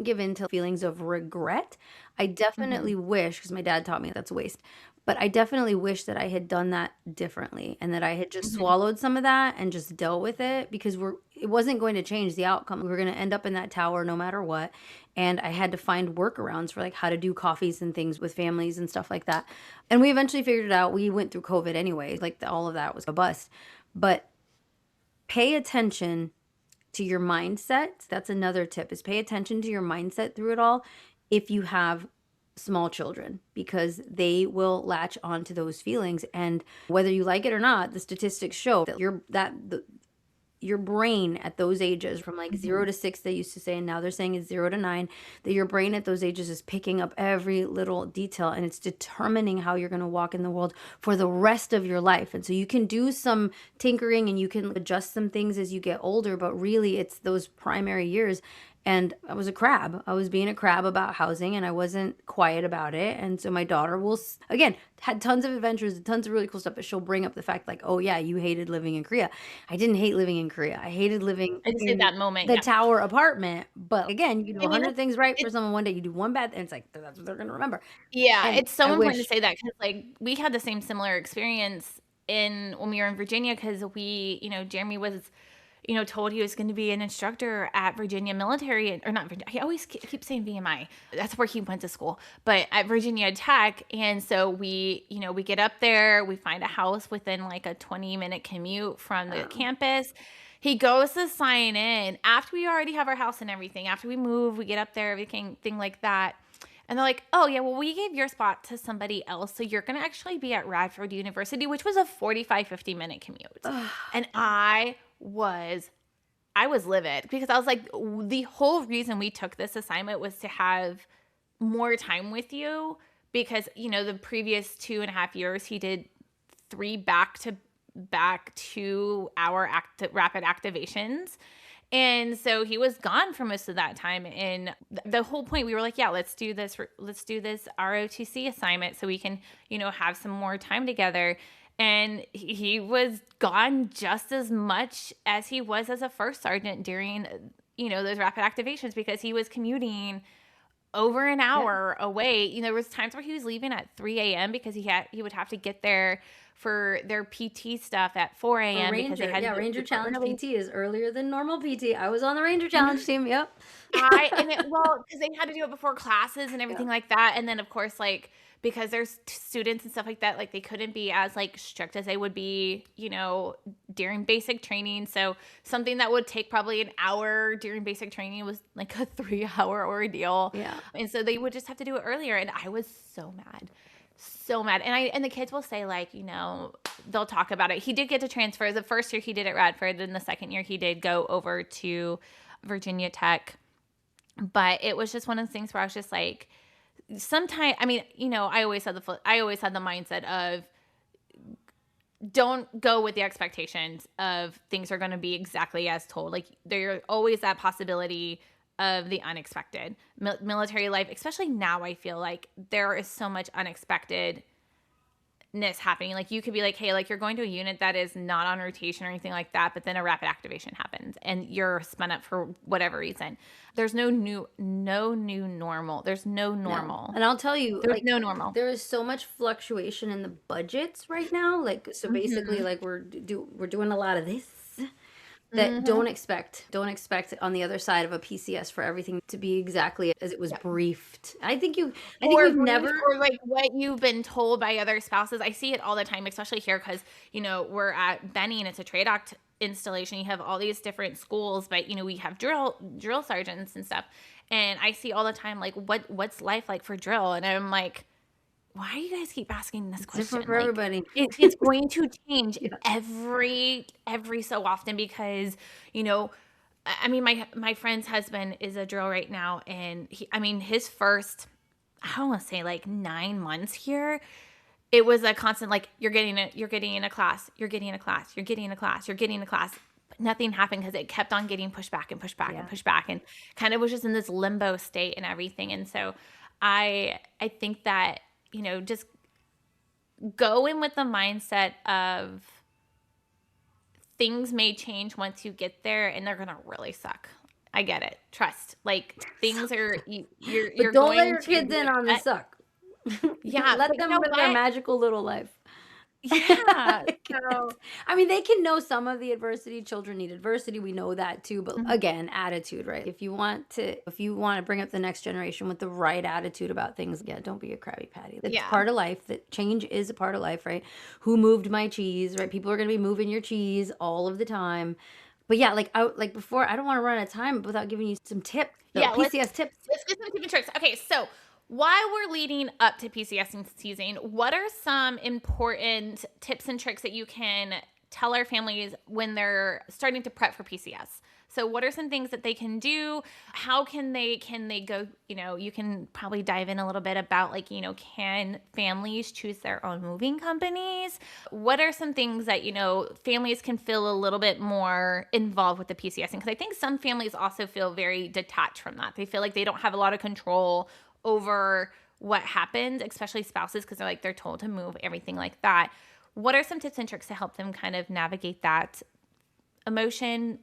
give in to feelings of regret. I definitely wish, because my dad taught me that's a waste, but I definitely wish that I had done that differently and that I had just swallowed some of that and just dealt with it, because it wasn't going to change the outcome. We were going to end up in that tower no matter what. And I had to find workarounds for like how to do coffees and things with families and stuff like that. And we eventually figured it out. We went through COVID anyway. Like all of that was a bust. But pay attention to your mindset. That's another tip, is pay attention to your mindset through it all if you have small children, because they will latch on to those feelings. And whether you like it or not, the statistics show that your brain at those ages, from like 0 to 6, they used to say, and now they're saying it's 0 to 9, that your brain at those ages is picking up every little detail, and it's determining how you're going to walk in the world for the rest of your life. And so you can do some tinkering and you can adjust some things as you get older, but really it's those primary years. And I was a crab. I was being a crab about housing, and I wasn't quiet about it. And so my daughter will, again, had tons of adventures, tons of really cool stuff, but she'll bring up the fact like, oh yeah, you hated living in Korea. I didn't hate living in Korea. I hated living I just in did that moment. the Yeah. tower apartment. But again, you do I mean, 100 things right for it's someone one day, you do one bad, and it's like, that's what they're going to remember. yeah, And it's so I important to wish, say that because like we had the same similar experience in when we were in Virginia because we, Jeremy was, told he was going to be an instructor at Virginia Military or not Virginia. I always keep saying VMI. That's where he went to school, but at Virginia Tech. And so we, we get up there, we find a house within like a 20-minute commute from the campus. He goes to sign in after we already have our house and everything. After we move, we get up there, everything, thing like that. And they're like, oh, yeah, well, we gave your spot to somebody else. So you're going to actually be at Radford University, which was a 50-minute commute. And I was livid because I was like, the whole reason we took this assignment was to have more time with you because, the previous 2.5 years he did 3 back-to-back 2-hour rapid activations. And so he was gone for most of that time. And the whole point, we were like, yeah, let's do this ROTC assignment so we can, have some more time together. And he was gone just as much as he was as a first sergeant during, those rapid activations because he was commuting over an hour away. There was times where he was leaving at 3 a.m. because he would have to get there for their PT stuff at 4 a.m. because they had Ranger Challenge PT is earlier than normal PT. I was on the Ranger Challenge team. Yep. Because they had to do it before classes and everything like that. And then of course, like, because there's students and stuff like that, like they couldn't be as like strict as they would be, during basic training. So something that would take probably an hour during basic training was like a 3-hour ordeal. Yeah. And so they would just have to do it earlier. And I was so mad. So mad. And the kids will say like, they'll talk about it. He did get to transfer. The first year he did at Radford, and the second year he did go over to Virginia Tech. But it was just one of those things where I was just like, sometimes, I always had the mindset of don't go with the expectations of things are going to be exactly as told. Like there's always that possibility of the unexpected. Military life, especially now, I feel like there is so much unexpectedness happening. Like you could be like, hey, like you're going to a unit that is not on rotation or anything like that, but then a rapid activation happens and you're spun up for whatever reason. There's no new normal. There's no normal. No. And I'll tell you, there's no normal. There is so much fluctuation in the budgets right now. Like, so basically like we're doing a lot of this that don't expect on the other side of a PCS for everything to be exactly as it was briefed. I think we've never, or like what you've been told by other spouses. I see it all the time, especially here because we're at Benny and it's a trade act installation. You have all these different schools, but we have drill sergeants and stuff, and I see all the time like what's life like for drill, and I'm like, why do you guys keep asking this question? Different for everybody. It's going to change every so often because, my friend's husband is a drill right now. And his first, I don't want to say like 9 months here, it was a constant, like, you're getting in a class, you're getting in a class, you're getting in a class, you're getting in a class. But nothing happened because it kept on getting pushed back and pushed back and pushed back. And kind of was just in this limbo state and everything. And so I think that, just go in with the mindset of things may change once you get there and they're going to really suck. I get it. Trust. Like things are, you're don't going let your to kids in on the suck. Yeah. Let them live their magical little life. Yeah. So, they can know some of the adversity. Children need adversity. We know that too. But again, attitude, right? If you want to bring up the next generation with the right attitude about things, don't be a Krabby Patty. That's part of life. That change is a part of life, right? Who moved my cheese, right? People are going to be moving your cheese all of the time. But before, I don't want to run out of time without giving you some tips. PCS tips. Let's get some tips and tricks. Okay, so while we're leading up to PCS season, what are some important tips and tricks that you can tell our families when they're starting to prep for PCS. So what are some things that they can do? How can they go, you can probably dive in a little bit about like, can families choose their own moving companies? What are some things that, families can feel a little bit more involved with the PCS? Because I think some families also feel very detached from that. They feel like they don't have a lot of control over what happened, especially spouses, because they're told to move, everything like that. What are some tips and tricks to help them kind of navigate that emotion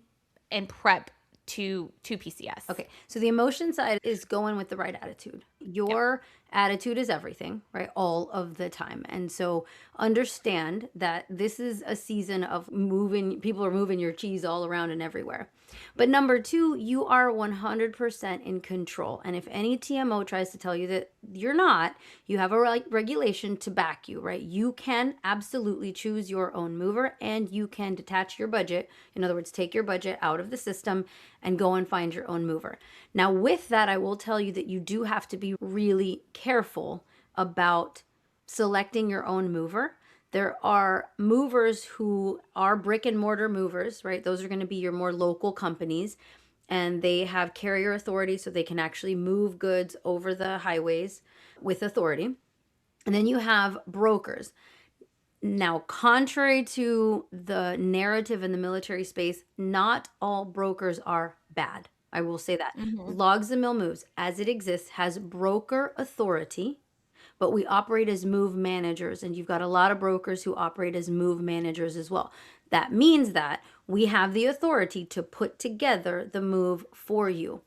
and prep to PCS? Okay, so the emotion side is going with the right attitude. Your attitude is everything, right? All of the time. And so understand that this is a season of moving, people are moving your cheese all around and everywhere. But number two, you are 100% in control. And if any TMO tries to tell you that you're not, you have a regulation to back you, right? You can absolutely choose your own mover and you can detach your budget. In other words, take your budget out of the system and go and find your own mover. Now, with that, I will tell you that you do have to be really careful about selecting your own mover. There are movers who are brick and mortar movers, right? Those are going to be your more local companies, and they have carrier authority, so they can actually move goods over the highways with authority. And then you have brokers. Now, contrary to the narrative in the military space, not all brokers are bad. I will say that. Logs and MilMoves, as it exists, has broker authority, but we operate as move managers, and you've got a lot of brokers who operate as move managers as well. That means that we have the authority to put together the move for you.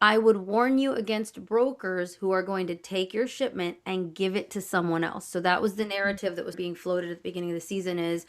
I would warn you against brokers who are going to take your shipment and give it to someone else. So that was the narrative that was being floated at the beginning of the season is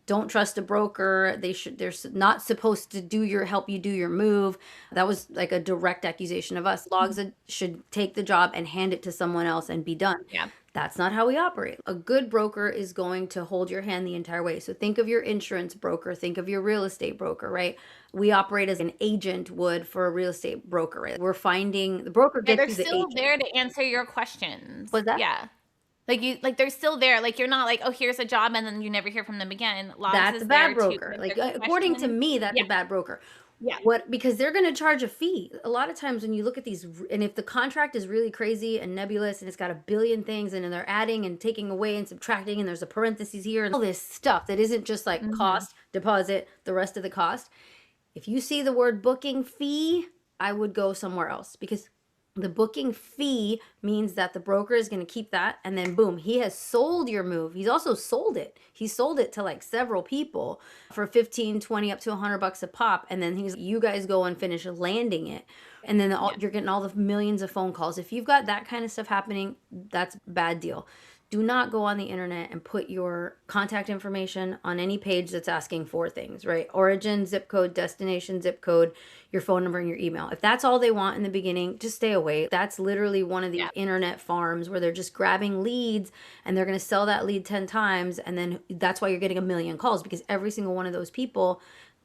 don't trust a broker. They're not supposed to help you do your move. That was like a direct accusation of us. Logs should take the job and hand it to someone else and be done. Yeah. That's not how we operate. A good broker is going to hold your hand the entire way. So think of your insurance broker, think of your real estate broker, right? We operate as an agent would for a real estate broker, right? We're finding the broker gets they're you the still agent. there to answer your questions. Was that? Yeah. They're still there. Like you're not like, oh, here's a job, and then you never hear from them again. Logs That's is a bad there broker. to Like answer according to questions. me, that's Yeah. a bad broker. Yeah. Because they're going to charge a fee. A lot of times when you look at these, and if the contract is really crazy and nebulous and it's got a billion things and then they're adding and taking away and subtracting and there's a parentheses here and all this stuff that isn't just like cost, deposit, the rest of the cost. If you see the word booking fee, I would go somewhere else because the booking fee means that the broker is going to keep that, and then boom, he has sold your move. He's also sold it. He sold it to like several people for 15, 20, up to $100 a pop, and then you guys go and finish landing it. And then you're getting all the millions of phone calls. If you've got that kind of stuff happening, that's a bad deal. Do not go on the internet and put your contact information on any page that's asking for things, right? Origin, zip code, destination, zip code, your phone number, and your email. If that's all they want in the beginning, just stay away. That's literally one of the internet farms where they're just grabbing leads and they're going to sell that lead 10 times. And then that's why you're getting a million calls because every single one of those people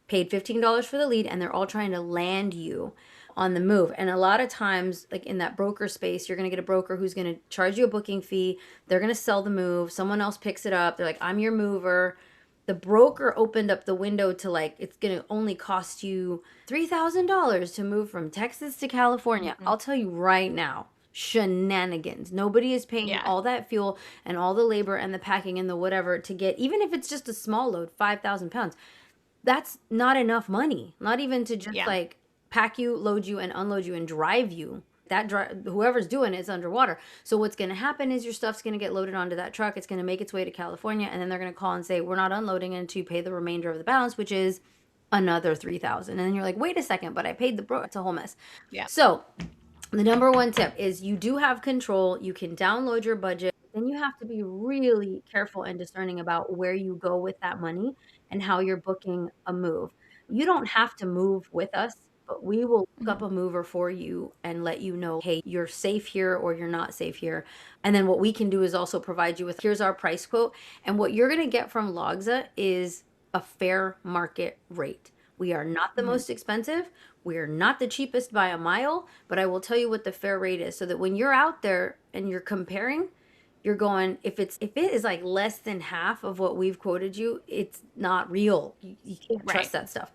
paid $15 for the lead and they're all trying to land you on the move. And a lot of times, like in that broker space, you're going to get a broker who's going to charge you a booking fee. They're going to sell the move. Someone else picks it up. They're like, I'm your mover. The broker opened up the window to like, it's going to only cost you $3,000 to move from Texas to California. I'll tell you right now, shenanigans. Nobody is paying all that fuel and all the labor and the packing and the whatever to get, even if it's just a small load, 5,000 pounds. That's not enough money. Not even to just like pack you, load you, and unload you and drive you. Whoever's doing it is underwater. So what's going to happen is your stuff's going to get loaded onto that truck. It's going to make its way to California, and then they're going to call and say, we're not unloading until you pay the remainder of the balance, which is another $3,000. And then you're like, wait a second, but I paid the It's a whole mess. Yeah. So the number one tip is you do have control. You can download your budget. Then you have to be really careful and discerning about where you go with that money and how you're booking a move. You don't have to move with us, but we will look up a mover for you and let you know, hey, you're safe here or you're not safe here. And then what we can do is also provide you with, here's our price quote. And what you're going to get from Logza is a fair market rate. We are not the most expensive. We are not the cheapest by a mile, but I will tell you what the fair rate is so that when you're out there and you're comparing, you're going, if it is like less than half of what we've quoted you, it's not real. You can't trust that stuff.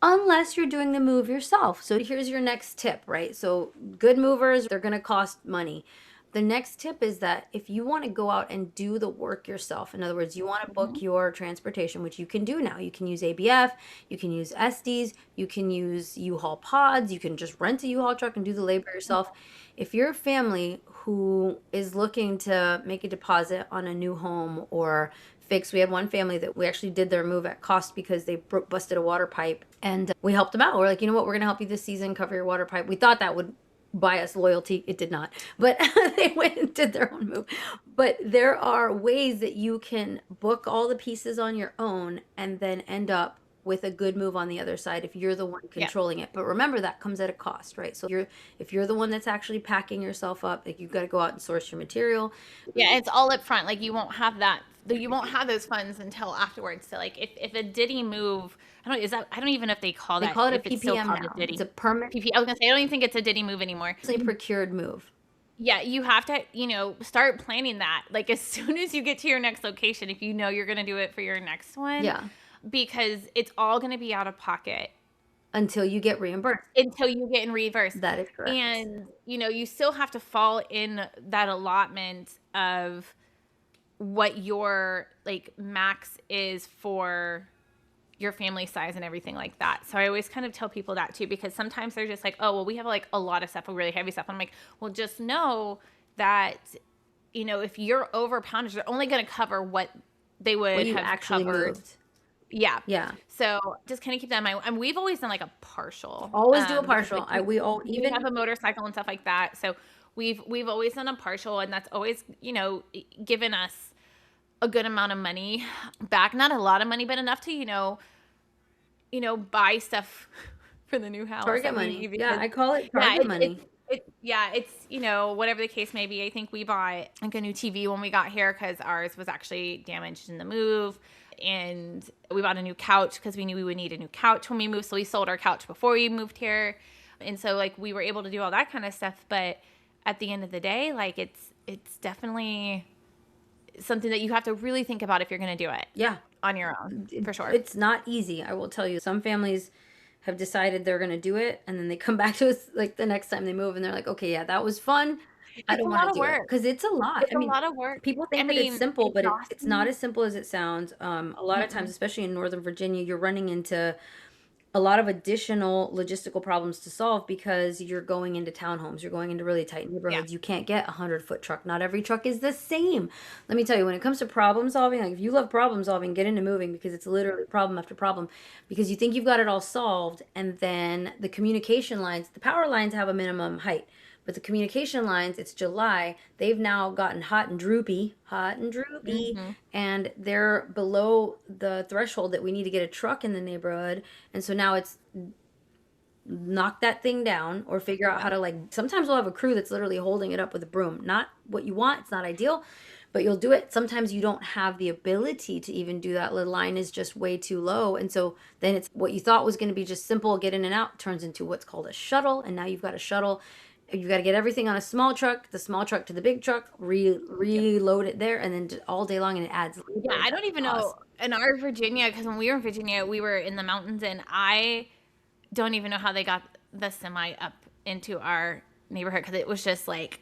Unless you're doing the move yourself. So here's your next tip, right? So good movers, they're going to cost money. The next tip is that if you want to go out and do the work yourself, in other words, you want to book your transportation, which you can do now. You can use ABF, you can use SDs, you can use U-Haul pods, you can just rent a U-Haul truck and do the labor yourself. If you're a family who is looking to make a deposit on a new home or fix, we had one family that we actually did their move at cost because they busted a water pipe, and we helped them out. We're like, you know what, we're going to help you this season, cover your water pipe. We thought that would buy us loyalty. It did not, but they went and did their own move. But there are ways that you can book all the pieces on your own and then end up with a good move on the other side if you're the one controlling it. But remember, that comes at a cost, right? So if you're the one that's actually packing yourself up, like, you've got to go out and source your material. Yeah, it's all up front. Like, you won't have those funds until afterwards. So like if a Diddy move, I don't even know if they call They that. call it a if it's still PPM called now. a Diddy. It's a permit. I was gonna say, I don't even think it's a Diddy move anymore. It's a procured move. Yeah, you have to, start planning that. Like, as soon as you get to your next location, if you know you're going to do it for your next one. Yeah. Because it's all going to be out of pocket. Until you get reimbursed. Until you get reimbursed. That is correct. And, you still have to fall in that allotment of what your, like, max is for your family size and everything like that. So I always kind of tell people that too, because sometimes they're just like, oh, well, we have like a lot of stuff, a really heavy stuff. And I'm like, well, just know that, if you're over poundage, they're only going to cover what they would have actually covered. Moved. Yeah. Yeah. So just kind of keep that in mind. And we've always done like a partial. Always do a partial. Like, we even have a motorcycle and stuff like that. So we've always done a partial, and that's always, given us a good amount of money back. Not a lot of money, but enough to, buy stuff for the new house. Target money. Yeah, I call it target money. It's whatever the case may be. I think we bought like a new TV when we got here because ours was actually damaged in the move. And we bought a new couch because we knew we would need a new couch when we moved. So we sold our couch before we moved here. And so like we were able to do all that kind of stuff. But at the end of the day, like it's definitely something that you have to really think about if you're going to do it. Yeah. On your own, for sure. It's not easy. I will tell you, some families have decided they're going to do it, and then they come back to us like the next time they move, and they're like, okay, yeah, that was fun. I don't want to do it because it's a lot. It's a lot of work. People think that it's simple, but it's not as simple as it sounds. A lot of times, especially in Northern Virginia, you're running into a lot of additional logistical problems to solve because you're going into townhomes. You're going into really tight neighborhoods. Yeah. You can't get a 100-foot truck. Not every truck is the same. Let me tell you, when it comes to problem solving, like if you love problem solving, get into moving because it's literally problem after problem because you think you've got it all solved, and then the communication lines, the power lines have a minimum height. But the communication lines, it's July, they've now gotten hot and droopy, and they're below the threshold that we need to get a truck in the neighborhood. And so now it's knock that thing down or figure out how to, like, sometimes we'll have a crew that's literally holding it up with a broom. Not what you want, it's not ideal, but you'll do it. Sometimes you don't have the ability to even do that. The line is just way too low. And so then it's what you thought was going to be just simple, get in and out, turns into what's called a shuttle. And now you've got a shuttle. You got to get everything on a small truck, the small truck to the big truck, reload it there, and then all day long, and it adds. Yeah, I don't even know. In our Virginia, because when we were in Virginia, we were in the mountains, and I don't even know how they got the semi up into our neighborhood because it was just like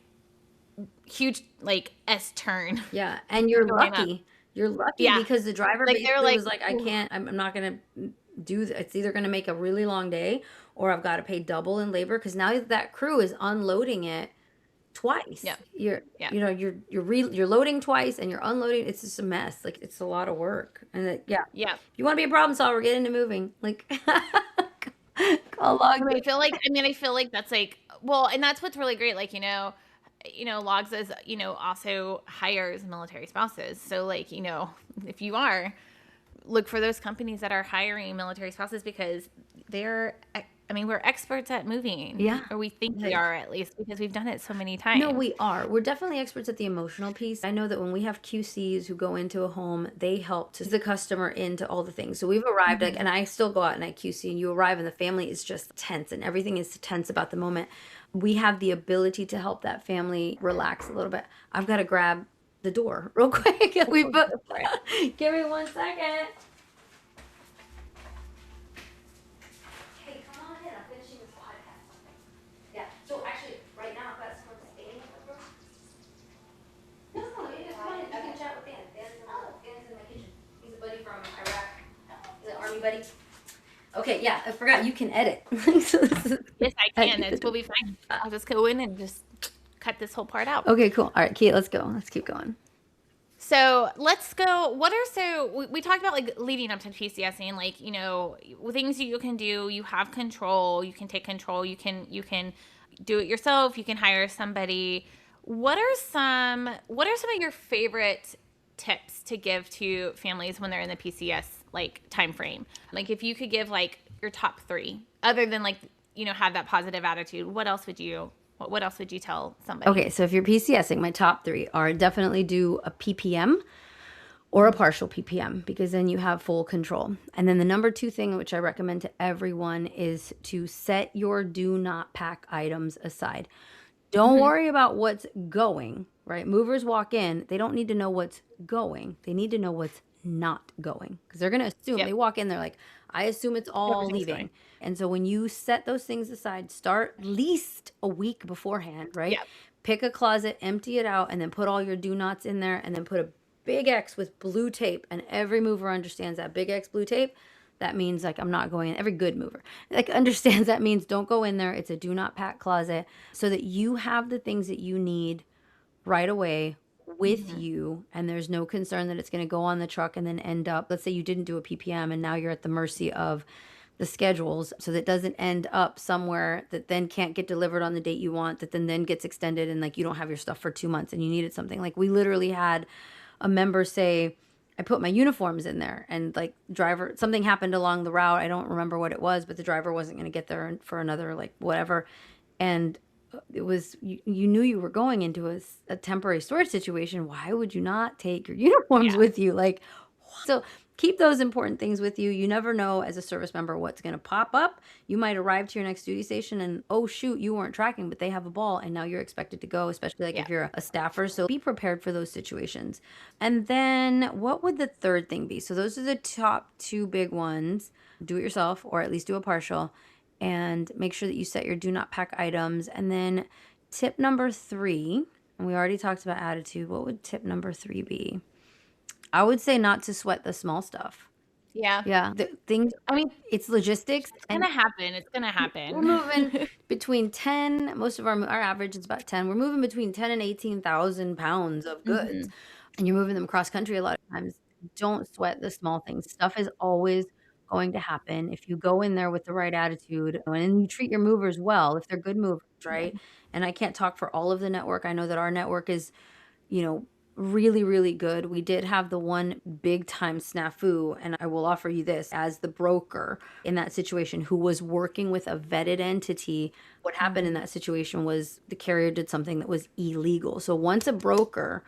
huge, like S-turn. Yeah, and you're lucky. You're lucky because the driver basically was like, I can't, I'm not going to do that. It's either going to make a really long day or I've got to pay double in labor because now that crew is unloading it twice. Yeah. You're loading twice and you're unloading. It's just a mess. Like, it's a lot of work. And if you want to be a problem solver, get into moving. Like, call log. I feel like that's like, well, and that's what's really great. Like, Logs is, also hires military spouses. So like, if you look for those companies that are hiring military spouses because we're experts at moving. Yeah. Or we think we are, at least, because we've done it so many times. No, we are. We're definitely experts at the emotional piece. I know that when we have QCs who go into a home, they help to the customer into all the things. So we've arrived, and I still go out and I QC, and you arrive and the family is just tense and everything is tense about the moment. We have the ability to help that family relax a little bit. I've got to grab the door real quick. We both. For it. Give me 1 second. Hey, come on in. I'm finishing this podcast. Yeah. So actually, right now, I've got someone staying at the room. No, it's fine. You can chat with Dan. Dan's in my kitchen. He's a buddy from Iraq. He's an army buddy. Okay, yeah, I forgot you can edit. So this is, Yes, I can. It will be fine. I'll just go in and just cut this whole part out. okay, cool. All right, Kate, let's go. Let's keep going. So let's go. We talked about like leading up to PCSing, like, things you can do. You have control. You can take control. You can do it yourself. You can hire somebody. What are some of your favorite tips to give to families when they're in the PCS like time frame? Like if you could give like your top 3, other than like, have that positive attitude, what else would you tell somebody? Okay, so if you're PCSing, my top 3 are definitely do a PPM or a partial PPM, because then you have full control. And then the number 2 thing, which I recommend to everyone, is to set your do not pack items aside. Don't worry about what's going, right? Movers walk in, they don't need to know what's going. They need to know what's not going, because they're going to assume. They walk in, they're like, I assume it's all leaving. Going. And so when you set those things aside, start at least a week beforehand, right? Yep. Pick a closet, empty it out, and then put all your do nots in there, and then put a big X with blue tape. And every mover understands that big X blue tape. That means like I'm not going in. Every good mover like understands that means don't go in there. It's a do not pack closet, so that you have the things that you need right away with you, and there's no concern that it's going to go on the truck and then end up, let's say you didn't do a PPM and now you're at the mercy of the schedules, so that doesn't end up somewhere that then can't get delivered on the date you want, that then gets extended, and like you don't have your stuff for 2 months and you needed something. Like we literally had a member say, I put my uniforms in there, and like something happened along the route. I don't remember what it was, but the driver wasn't going to get there for another like whatever. And it was, you knew you were going into a temporary storage situation. Why would you not take your uniforms with you? Like, so keep those important things with you. You never know as a service member what's going to pop up. You might arrive to your next duty station and, oh shoot, you weren't tracking, but they have a ball and now you're expected to go, especially like if you're a staffer. So be prepared for those situations. And then what would the third thing be? So those are the top 2 big ones. Do it yourself, or at least do a partial, and make sure that you set your do not pack items. And then tip number 3, and we already talked about attitude. What would tip number 3 be? I would say not to sweat the small stuff. Yeah. Yeah. The things, I mean, it's logistics. It's going to happen. It's going to happen. We're moving between 10, most of our average is about 10. We're moving between 10 and 18,000 pounds of goods. And you're moving them cross country a lot of times. Don't sweat the small things. Stuff is always going to happen if you go in there with the right attitude and you treat your movers well, if they're good movers, right? And I can't talk for all of the network. I know that our network is, really, really good. We did have the one big time snafu, and I will offer you this as the broker in that situation who was working with a vetted entity. What happened in that situation was the carrier did something that was illegal. So once a broker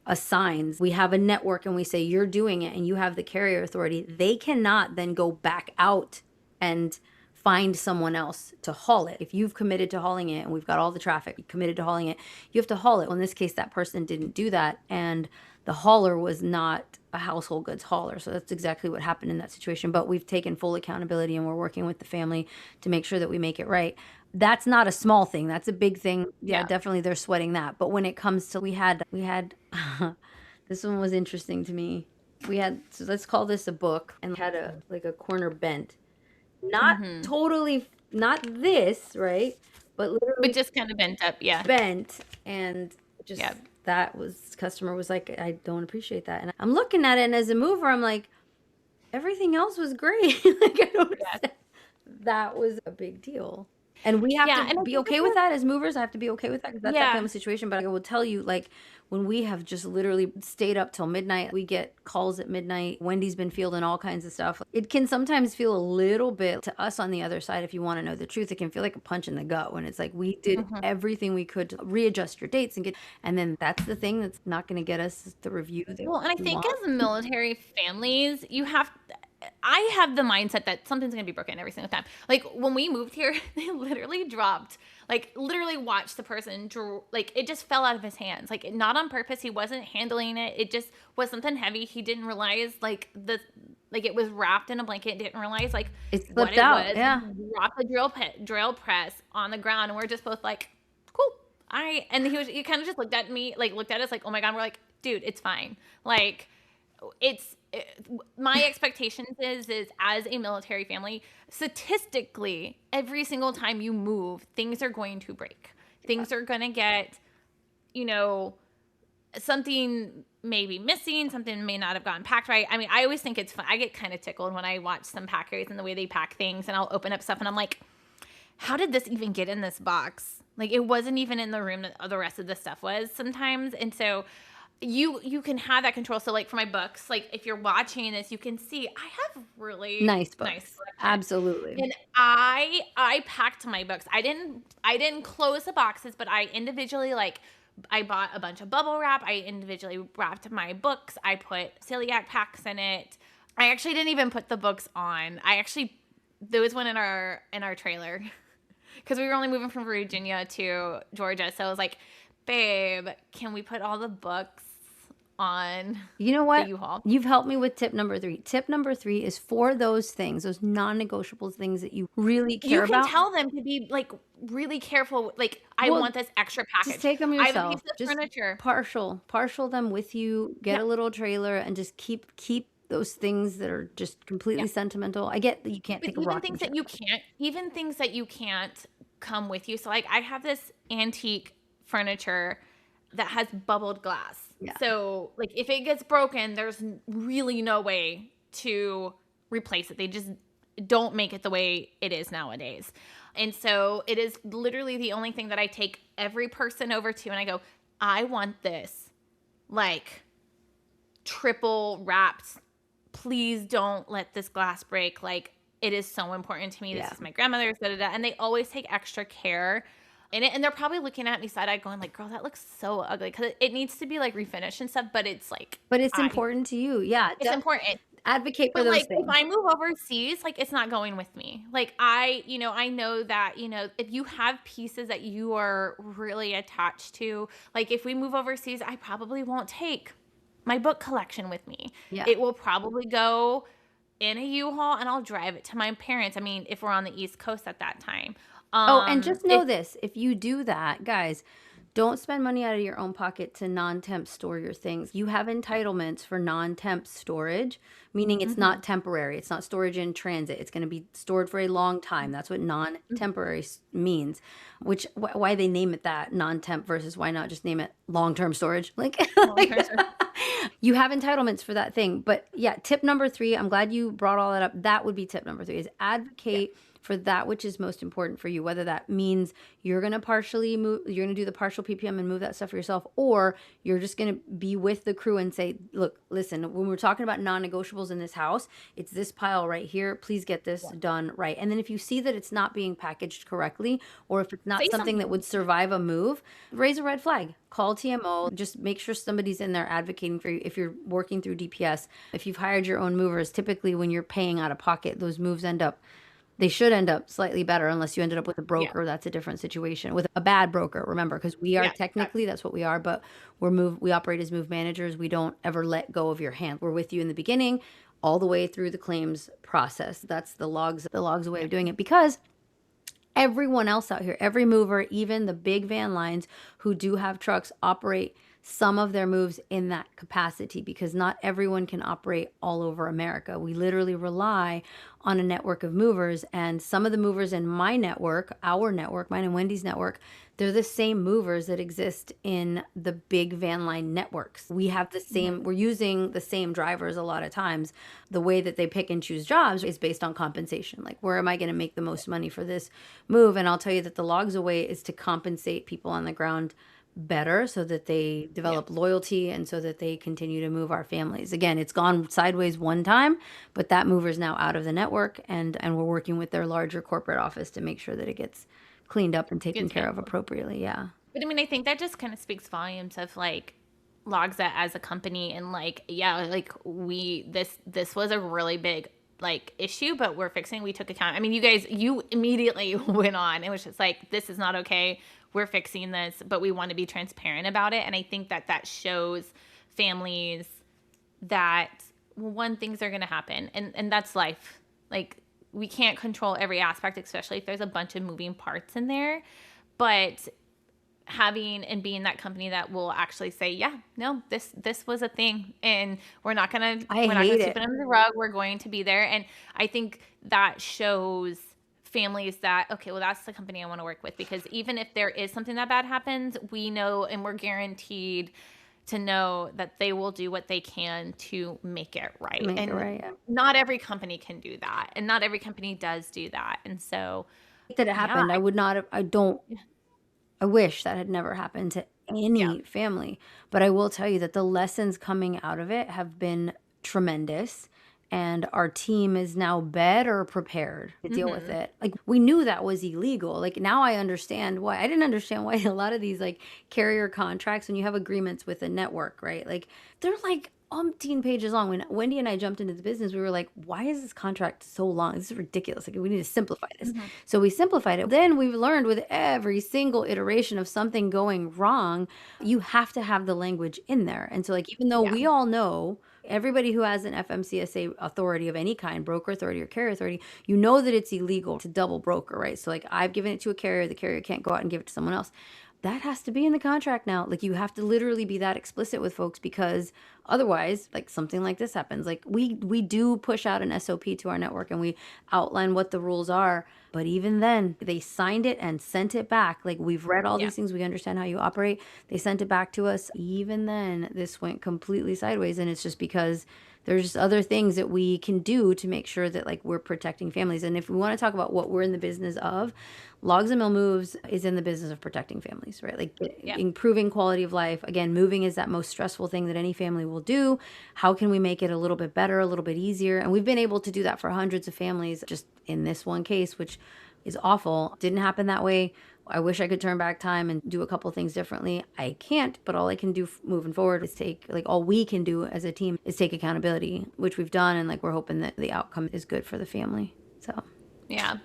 assigns, we have a network and we say you're doing it and you have the carrier authority, they cannot then go back out and find someone else to haul it. If you've committed to hauling it and we've got all the traffic, you committed to hauling it, you have to haul it. Well, in this case, that person didn't do that, and the hauler was not a household goods hauler. So that's exactly what happened in that situation. But we've taken full accountability and we're working with the family to make sure that we make it right. That's not a small thing. That's a big thing. Yeah, definitely they're sweating that. But when it comes to, we had this one was interesting to me. We had, so let's call this a book, and we had a corner bent. Not totally, not this, right? But literally. But just kind of bent up, Bent, and just that was, customer was like, I don't appreciate that. And I'm looking at it, and as a mover, I'm like, everything else was great. Like, I don't understand. That was a big deal. And we have to be okay with that as movers. I have to be okay with that because that's that family situation. But I will tell you, like, when we have just literally stayed up till midnight, we get calls at midnight. Wendy's been fielding all kinds of stuff. It can sometimes feel a little bit, to us on the other side, if you want to know the truth, it can feel like a punch in the gut when it's like we did everything we could to readjust your dates and then that's the thing that's not going to get us the review. Well, and I think as military families, I have the mindset that something's going to be broken every single time. Like when we moved here, they literally dropped, like literally watched the person, like it just fell out of his hands. Like not on purpose. He wasn't handling it. It just was something heavy. He didn't realize like it was wrapped in a blanket. Didn't realize like It slipped what it out. was. Yeah. Dropped the drill press on the ground. And we're just both like, cool. And he kind of just looked at me, like looked at us like, oh my God. We're like, dude, it's fine. Like my expectations is as a military family, statistically, every single time you move, things are going to break. Things are going to get, something may be missing, something may not have gotten packed right. I mean, I always think it's fun. I get kind of tickled when I watch some packers and the way they pack things, and I'll open up stuff and I'm like, how did this even get in this box? Like it wasn't even in the room that the rest of the stuff was sometimes. And so you can have that control. So like for my books, like if you're watching this, you can see I have really Nice books. nice Absolutely. and I packed my books. I didn't close the boxes, but I individually I bought a bunch of bubble wrap. I individually wrapped my books. I put celiac packs in it. I actually didn't even put the books on. There was one in our trailer because we were only moving from Virginia to Georgia. So I was like, babe, can we put all the books on You know what? the U-Haul? You've helped me with tip number 3. Tip number 3 is for those things, those non-negotiables, things that you really care You can about. tell them to be like really careful. Like I Well, want this extra package. Just take them I have a yourself. piece of Just furniture. partial them with you. Get Yeah. a little trailer and just keep those things that are just completely sentimental. I get that you can't But take a even rocking things chair. that you can't come with you. So like I have this antique furniture that has bubbled glass. Yeah. So like if it gets broken, there's really no way to replace it. They just don't make it the way it is nowadays. And so it is literally the only thing that I take every person over to and I go, I want this like triple wrapped. Please don't let this glass break. Like it is so important to me. This is my grandmother's, and they always take extra care in it. And they're probably looking at me side-eyed going like, girl, that looks so ugly. Because it needs to be like refinished and stuff, but it's like. But it's important to you. Yeah. It's important. Advocate for But those like things. if I move overseas, like it's not going with me. Like I know that, if you have pieces that you are really attached to, like if we move overseas, I probably won't take my book collection with me. Yeah. It will probably go in a U-Haul and I'll drive it to my parents. I mean, if we're on the East Coast at that time. And just know this, if you do that, guys, don't spend money out of your own pocket to non-temp store your things. You have entitlements for non-temp storage, meaning it's not temporary. It's not storage in transit. It's going to be stored for a long time. That's what non-temporary means, which why they name it that, non-temp, versus why not just name it long-term storage? You have entitlements for that thing. But yeah, tip number 3, I'm glad you brought all that up. That would be tip number 3, is advocate for that which is most important for you, whether that means you're going to partially move, you're going to do the partial PPM and move that stuff for yourself, or you're just going to be with the crew and say, look, listen, when we're talking about non-negotiables in this house, it's this pile right here. Please get this done right. And then if you see that it's not being packaged correctly, or if it's not something that would survive a move, raise a red flag. Call TMO. Just make sure somebody's in there advocating for you. If you're working through DPS, if you've hired your own movers, typically when you're paying out of pocket, those moves they should end up slightly better, unless you ended up with a broker. That's a different situation. With a bad broker, remember, because we are technically, that's what we are, but we operate as move managers. We don't ever let go of your hand. We're with you in the beginning, all the way through the claims process. That's the logs way of doing it, because everyone else out here, every mover, even the big van lines who do have trucks, operate some of their moves in that capacity, because not everyone can operate all over America. We literally rely on a network of movers, and some of the movers in my network, our network, mine and Wendy's network, they're the same movers that exist in the big van line networks. We have the same, we're using the same drivers a lot of times. The way that they pick and choose jobs is based on compensation. Like, where am I going to make the most money for this move? And I'll tell you that the logs away is to compensate people on the ground better, so that they develop loyalty and so that they continue to move our families. Again, it's gone sideways one time, but that mover is now out of the network, and we're working with their larger corporate office to make sure that it gets cleaned up and taken care of appropriately. Yeah. But I mean, I think that just kind of speaks volumes of like Logs as a company, and like, yeah, like this was a really big like issue, but we're fixing. We took account. I mean, you immediately went on. It was just like, this is not okay. We're fixing this, but we want to be transparent about it. And I think that shows families that, well, one, things are going to happen, and that's life. Like, we can't control every aspect, especially if there's a bunch of moving parts in there. But having and being that company that will actually say, yeah, no, this was a thing, and we're not gonna sweep it under the rug. We're going to be there. And I think that shows families that, okay, well, that's the company I want to work with, because even if there is something that bad happens, we know and we're guaranteed to know that they will do what they can to make it right. Not every company can do that, and not every company does do that. And so that it happened, I would not have, I wish that had never happened to any family. But I will tell you that the lessons coming out of it have been tremendous. And our team is now better prepared to deal with it. Like, we knew that was illegal. Like, now I understand why. I didn't understand why a lot of these like carrier contracts, when you have agreements with a network, right? Like, they're like umpteen pages long. When Wendy and I jumped into the business, we were like, why is this contract so long? This is ridiculous. Like, we need to simplify this. So we simplified it. Then we've learned with every single iteration of something going wrong, you have to have the language in there. And so, like, even though we all know, everybody who has an FMCSA authority of any kind, broker authority or carrier authority, you know that it's illegal to double broker, right? So like, I've given it to a carrier, the carrier can't go out and give it to someone else. That has to be in the contract now. Like, you have to literally be that explicit with folks, because otherwise, like, something like this happens. Like, we do push out an SOP to our network and we outline what the rules are. But even then, they signed it and sent it back. Like, we've read all these things. We understand how you operate. They sent it back to us. Even then, this went completely sideways. And it's just because there's just other things that we can do to make sure that, like, we're protecting families. And if we want to talk about what we're in the business of, Logs and MilMoves is in the business of protecting families, right? Like, improving quality of life. Again, moving is that most stressful thing that any family will do. How can we make it a little bit better, a little bit easier? And we've been able to do that for hundreds of families just in this one case, which is awful. Didn't happen that way. I wish I could turn back time and do a couple things differently. I can't, but all I can do moving forward is all we can do as a team is take accountability, which we've done. And like, we're hoping that the outcome is good for the family. So, yeah.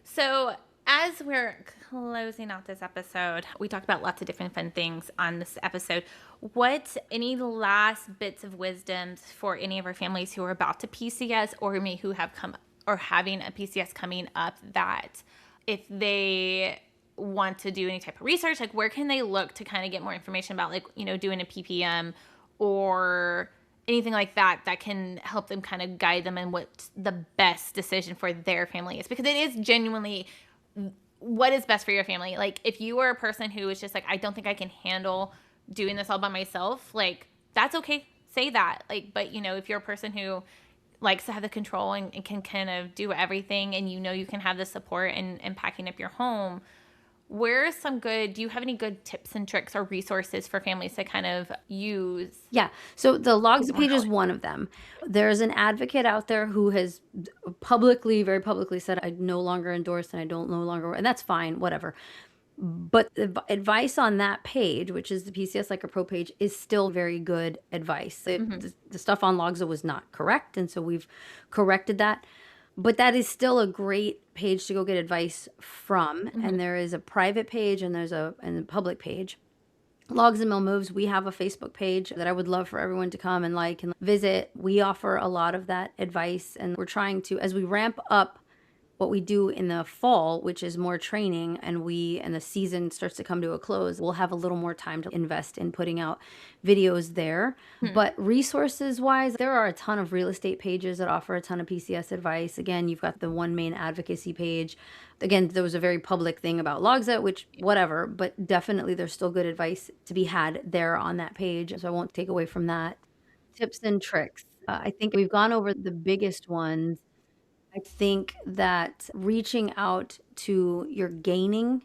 So as we're closing out this episode, we talked about lots of different fun things on this episode. What, any last bits of wisdom for any of our families who are about to PCS, or maybe who have come or having a PCS coming up, that if they want to do any type of research, like, where can they look to kind of get more information about, like, doing a PPM or anything like that can help them kind of guide them in what the best decision for their family is? Because it is genuinely what is best for your family. Like, if you are a person who is just like, I don't think I can handle doing this all by myself, like, that's okay. Say that. Like, but if you're a person who likes to have the control and can kind of do everything, and you can have the support and packing up your home, do you have any good tips and tricks or resources for families to kind of use? Yeah. So the Logs page is one of them. There's an advocate out there who has very publicly said, I no longer endorse and I don't no longer, and that's fine, whatever. But the advice on that page, which is the PCS Like a Pro page, is still very good advice. The stuff on Logza was not correct, and so we've corrected that. But that is still a great page to go get advice from. And there is a private page and there's a public page. Logs and MilMoves, we have a Facebook page that I would love for everyone to come and like and visit. We offer a lot of that advice, and we're trying to, as we ramp up what we do in the fall, which is more training, and the season starts to come to a close, we'll have a little more time to invest in putting out videos there. But resources wise, there are a ton of real estate pages that offer a ton of PCS advice. Again, you've got the One Main Advocacy page. Again, there was a very public thing about Logza, which whatever, but definitely there's still good advice to be had there on that page. So I won't take away from that. Tips and tricks. I think we've gone over the biggest ones. I think that reaching out to your gaining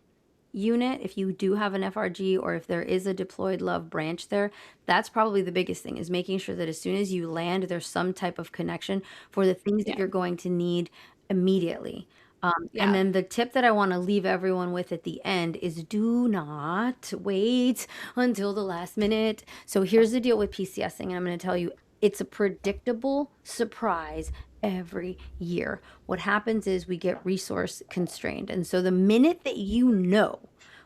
unit, if you do have an FRG or if there is a deployed love branch there, that's probably the biggest thing, is making sure that as soon as you land, there's some type of connection for the things that you're going to need immediately. And then the tip that I want to leave everyone with at the end is do not wait until the last minute. So here's the deal with PCSing, and I'm going to tell you, it's a predictable surprise every year. What happens is we get resource constrained. And so the minute that you know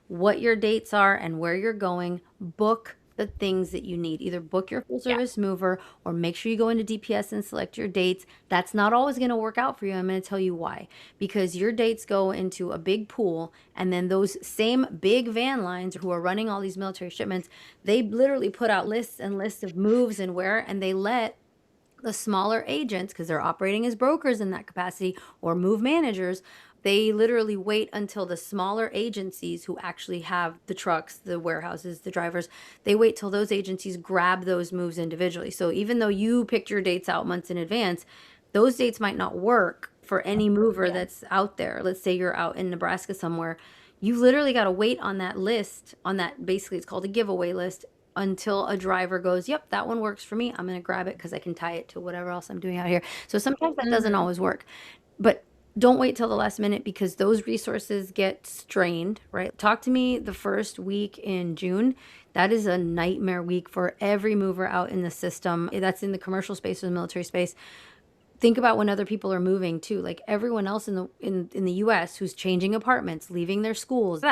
what your dates are and where you're going, book the things that you need. Either book your full service mover or make sure you go into DPS and select your dates. That's not always going to work out for you. I'm going to tell you why. Because your dates go into a big pool, and then those same big van lines who are running all these military shipments, they literally put out lists and lists of moves and where, and they let the smaller agents, because they're operating as brokers in that capacity, or move managers, they literally wait until the smaller agencies who actually have the trucks, the warehouses, the drivers, they wait till those agencies grab those moves individually. So even though you picked your dates out months in advance, those dates might not work for any mover that's out there. Let's say you're out in Nebraska somewhere. You literally got to wait on that list, on that, basically it's called a giveaway list, until a driver goes, yep, that one works for me. I'm going to grab it because I can tie it to whatever else I'm doing out here. So sometimes that doesn't always work. But don't wait till the last minute, because those resources get strained, right? Talk to me the first week in June. That is a nightmare week for every mover out in the system. That's in the commercial space or the military space. Think about when other people are moving too, like everyone else in the US who's changing apartments, leaving their schools.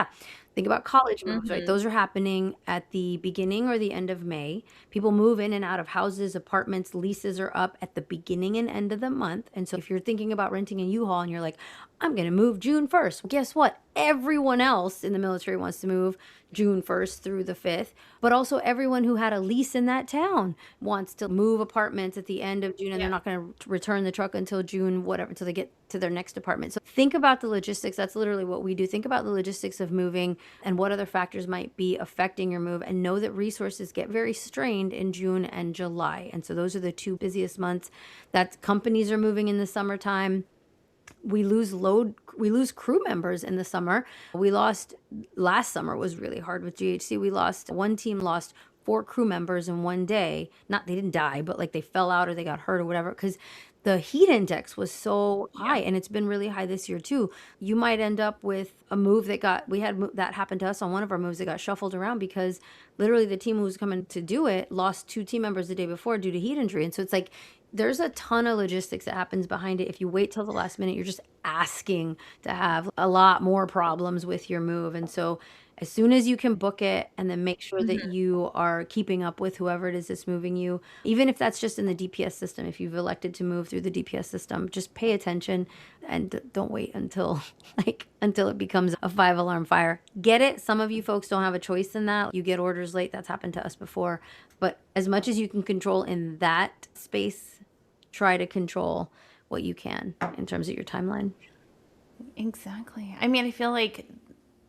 Think about college moves, right? Those are happening at the beginning or the end of May. People move in and out of houses, apartments, leases are up at the beginning and end of the month. And so if you're thinking about renting a U-Haul and you're like, I'm going to move June 1st. Well, guess what? Everyone else in the military wants to move June 1st through the 5th, but also everyone who had a lease in that town wants to move apartments at the end of June, and they're not going to return the truck until June, whatever, until they get to their next apartment. So think about the logistics. That's literally what we do. Think about the logistics of moving and what other factors might be affecting your move, and know that resources get very strained in June and July. And so those are the two busiest months that companies are moving in the summertime. We lose crew members in the summer. Last summer was really hard with GHC. One team lost 4 crew members in one day. Not, they didn't die, but like they fell out or they got hurt or whatever, because the heat index was so high, and it's been really high this year too. You might end up with a move that happened to us on one of our moves that got shuffled around because literally the team who was coming to do it lost 2 team members the day before due to heat injury. And so it's like, there's a ton of logistics that happens behind it. If you wait till the last minute, you're just asking to have a lot more problems with your move. And so as soon as you can book it, and then make sure that you are keeping up with whoever it is that's moving you, even if that's just in the DPS system. If you've elected to move through the DPS system, just pay attention and don't wait until it becomes a 5-alarm fire. Get it? Some of you folks don't have a choice in that. You get orders late. That's happened to us before. But as much as you can control in that space, try to control what you can in terms of your timeline. Exactly. I mean, I feel like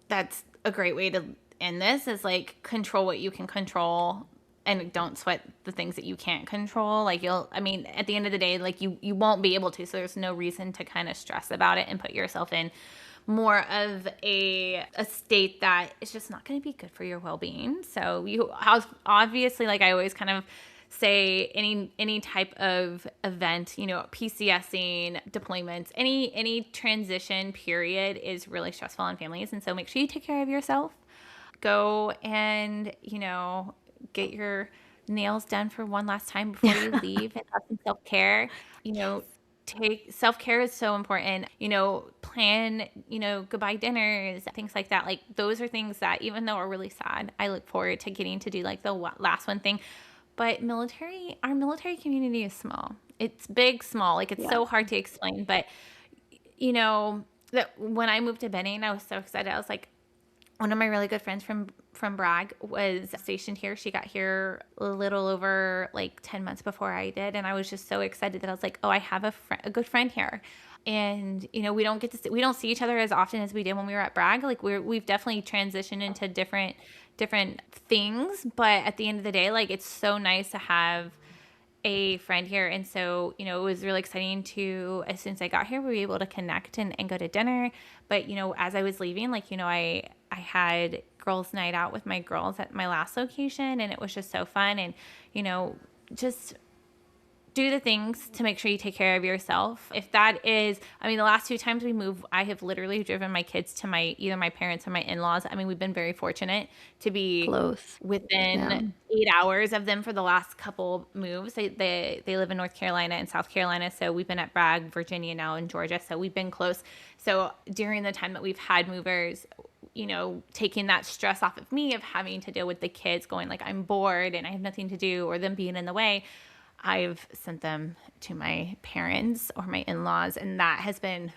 that's a great way to end this, is like, control what you can control and don't sweat the things that you can't control. Like, at the end of the day, like you won't be able to, so there's no reason to kind of stress about it and put yourself in more of a state that is just not going to be good for your well-being. So you obviously, like I always kind of say, any type of event, PCSing, deployments, any transition period is really stressful on families. And so make sure you take care of yourself. Go and, get your nails done for one last time before you leave, and have some self-care. Self-care is so important. Plan, goodbye dinners, things like that. Like, those are things that, even though are really sad, I look forward to getting to do, like the last one thing. But our military community is small. It's big, small. Like, it's so hard to explain. But, that when I moved to Benning, I was so excited. I was like, one of my really good friends from Bragg was stationed here. She got here a little over like 10 months before I did. And I was just so excited that I was like, oh, I have a good friend here. And, we don't see each other as often as we did when we were at Bragg. Like, we've definitely transitioned into different things, but at the end of the day, like, it's so nice to have a friend here. And so, it was really exciting to, as soon as I got here, we were able to connect and go to dinner. But, as I was leaving, like, I had girls' night out with my girls at my last location, and it was just so fun. And, just do the things to make sure you take care of yourself. If that is, I mean, the last 2 times we moved, I have literally driven my kids to either my parents or my in-laws. I mean, we've been very fortunate to be Close. within Yeah. 8 hours of them for the last couple moves. They live in North Carolina and South Carolina. So we've been at Bragg, Virginia, now in Georgia. So we've been close. So during the time that we've had movers, taking that stress off of me of having to deal with the kids going like, I'm bored and I have nothing to do, or them being in the way, I've sent them to my parents or my in-laws, and that has been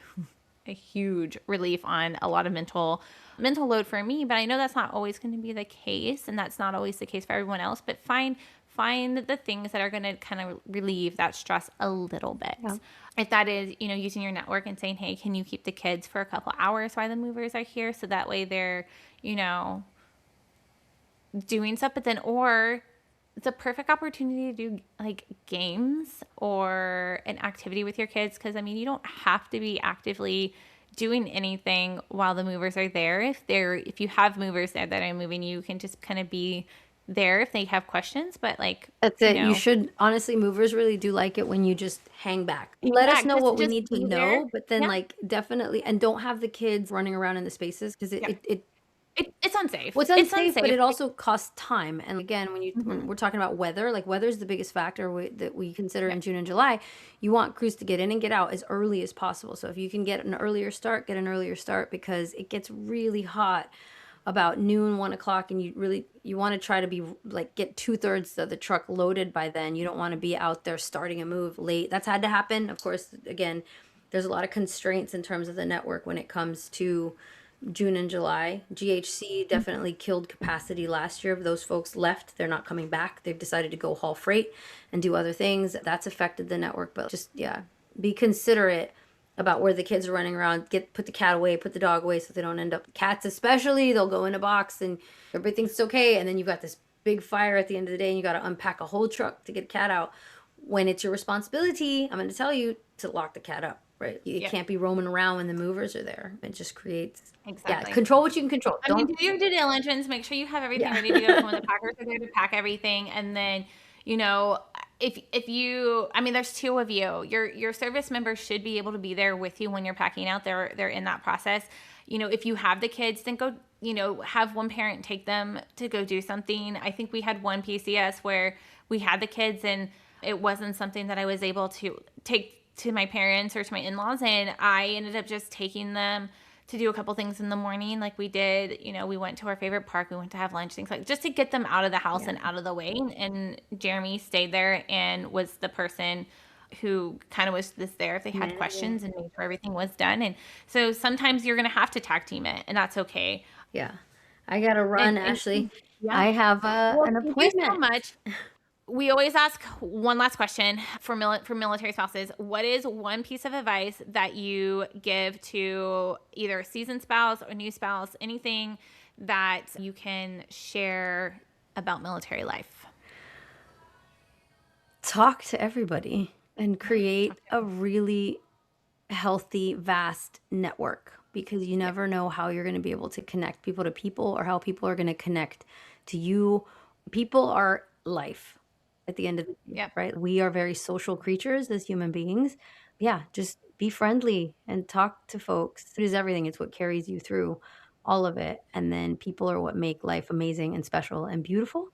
a huge relief on a lot of mental load for me. But I know that's not always going to be the case, and that's not always the case for everyone else. But find the things that are going to kind of relieve that stress a little bit. Yeah. If that is, using your network and saying, hey, can you keep the kids for a couple hours while the movers are here? So that way they're, doing stuff. But then, or it's a perfect opportunity to do like games or an activity with your kids. Cause I mean, you don't have to be actively doing anything while the movers are there. If you have movers there that are moving, you can just kind of be there if they have questions, but like, that's it. You should, honestly, movers really do like it when you just hang back. Let us know what we need to know, but then like definitely, and don't have the kids running around in the spaces because it's unsafe. Well, it's unsafe, but it also costs time. And again, when we're talking about weather, like weather is the biggest factor that we consider in June and July. You want crews to get in and get out as early as possible. So if you can get an earlier start, because it gets really hot about noon, 1 o'clock, and you want to try to be like get 2/3 of the truck loaded by then. You don't want to be out there starting a move late. That's had to happen. Of course, again, there's a lot of constraints in terms of the network when it comes to June and July. GHC definitely killed capacity last year. Those folks left. They're not coming back. They've decided to go haul freight and do other things. That's affected the network. But just, be considerate about where the kids are running around. Put the cat away, put the dog away so they don't end up. Cats especially, they'll go in a box and everybody thinks it's okay. And then you've got this big fire at the end of the day and you got to unpack a whole truck to get a cat out. When it's your responsibility, I'm going to tell you to lock the cat up. Right. You can't be roaming around when the movers are there. It just creates control what you can control. I mean, do your due diligence, make sure you have everything ready to go when the packers are there to pack everything. And then, if you, I mean, there's 2 of you, your service members should be able to be there with you when you're packing out. They're in that process. If you have the kids, then go, have one parent take them to go do something. I think we had one PCS where we had the kids and it wasn't something that I was able to take to my parents or to my in-laws, and I ended up just taking them to do a couple things in the morning. Like we did, we went to our favorite park, we went to have lunch, things like just to get them out of the house and out of the way. And Jeremy stayed there and was the person who kind of was there if they had questions and made sure everything was done. And so sometimes you're going to have to tag team it, and that's okay. Yeah. I got to run, Ashley. I have an appointment. Thank you so much. We always ask one last question for military spouses. What is one piece of advice that you give to either a seasoned spouse or new spouse, anything that you can share about military life? Talk to everybody and create a really healthy, vast network, because you never know how you're going to be able to connect people to people or how people are going to connect to you. People are life. At the end of the day, right? We are very social creatures as human beings. Yeah, just be friendly and talk to folks. It is everything. It's what carries you through all of it. And then people are what make life amazing and special and beautiful.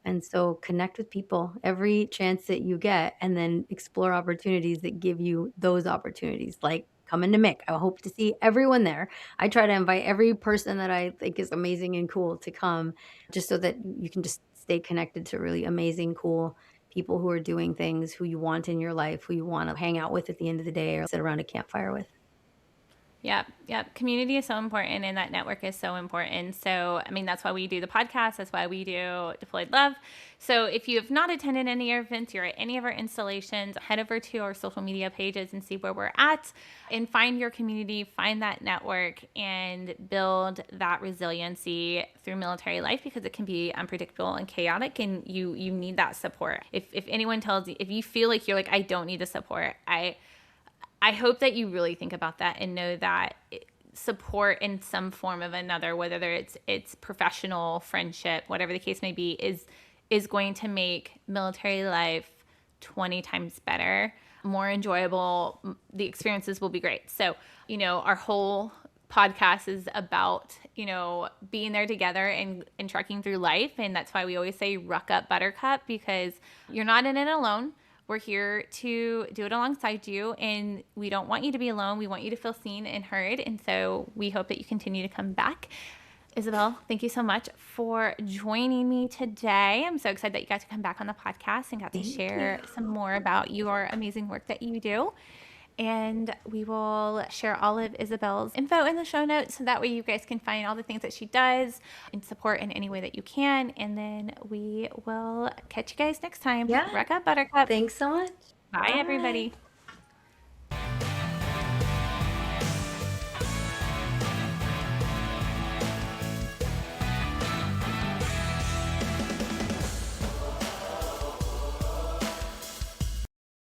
And so connect with people every chance that you get, and then explore opportunities that give you those opportunities. Like coming to MIC. I hope to see everyone there. I try to invite every person that I think is amazing and cool to come, just so that you can just stay connected to really amazing, cool people who are doing things, who you want in your life, who you want to hang out with at the end of the day or sit around a campfire with. Yep. Community is so important, and that network is so important. So, I mean, that's why we do the podcast. That's why we do Deployed Love. So if you have not attended any of our events, you're at any of our installations, head over to our social media pages and see where we're at, and find your community, find that network, and build that resiliency through military life, because it can be unpredictable and chaotic, and you need that support. If anyone tells you, if you feel like you're like, I don't need the support, I hope that you really think about that and know that support in some form of another, whether it's professional, friendship, whatever the case may be, is going to make military life 20 times better, more enjoyable. The experiences will be great. So, our whole podcast is about, being there together and trekking through life. And that's why we always say ruck up buttercup, because you're not in it alone. We're here to do it alongside you, and we don't want you to be alone. We want you to feel seen and heard. And so we hope that you continue to come back. Isabelle, thank you so much for joining me today. I'm so excited that you got to come back on the podcast and got to share some more about your amazing work that you do. And we will share all of Isabelle's info in the show notes, so that way you guys can find all the things that she does and support in any way that you can. And then we will catch you guys next time. Yeah. Ruck up, buttercup. Thanks so much. Bye, everybody.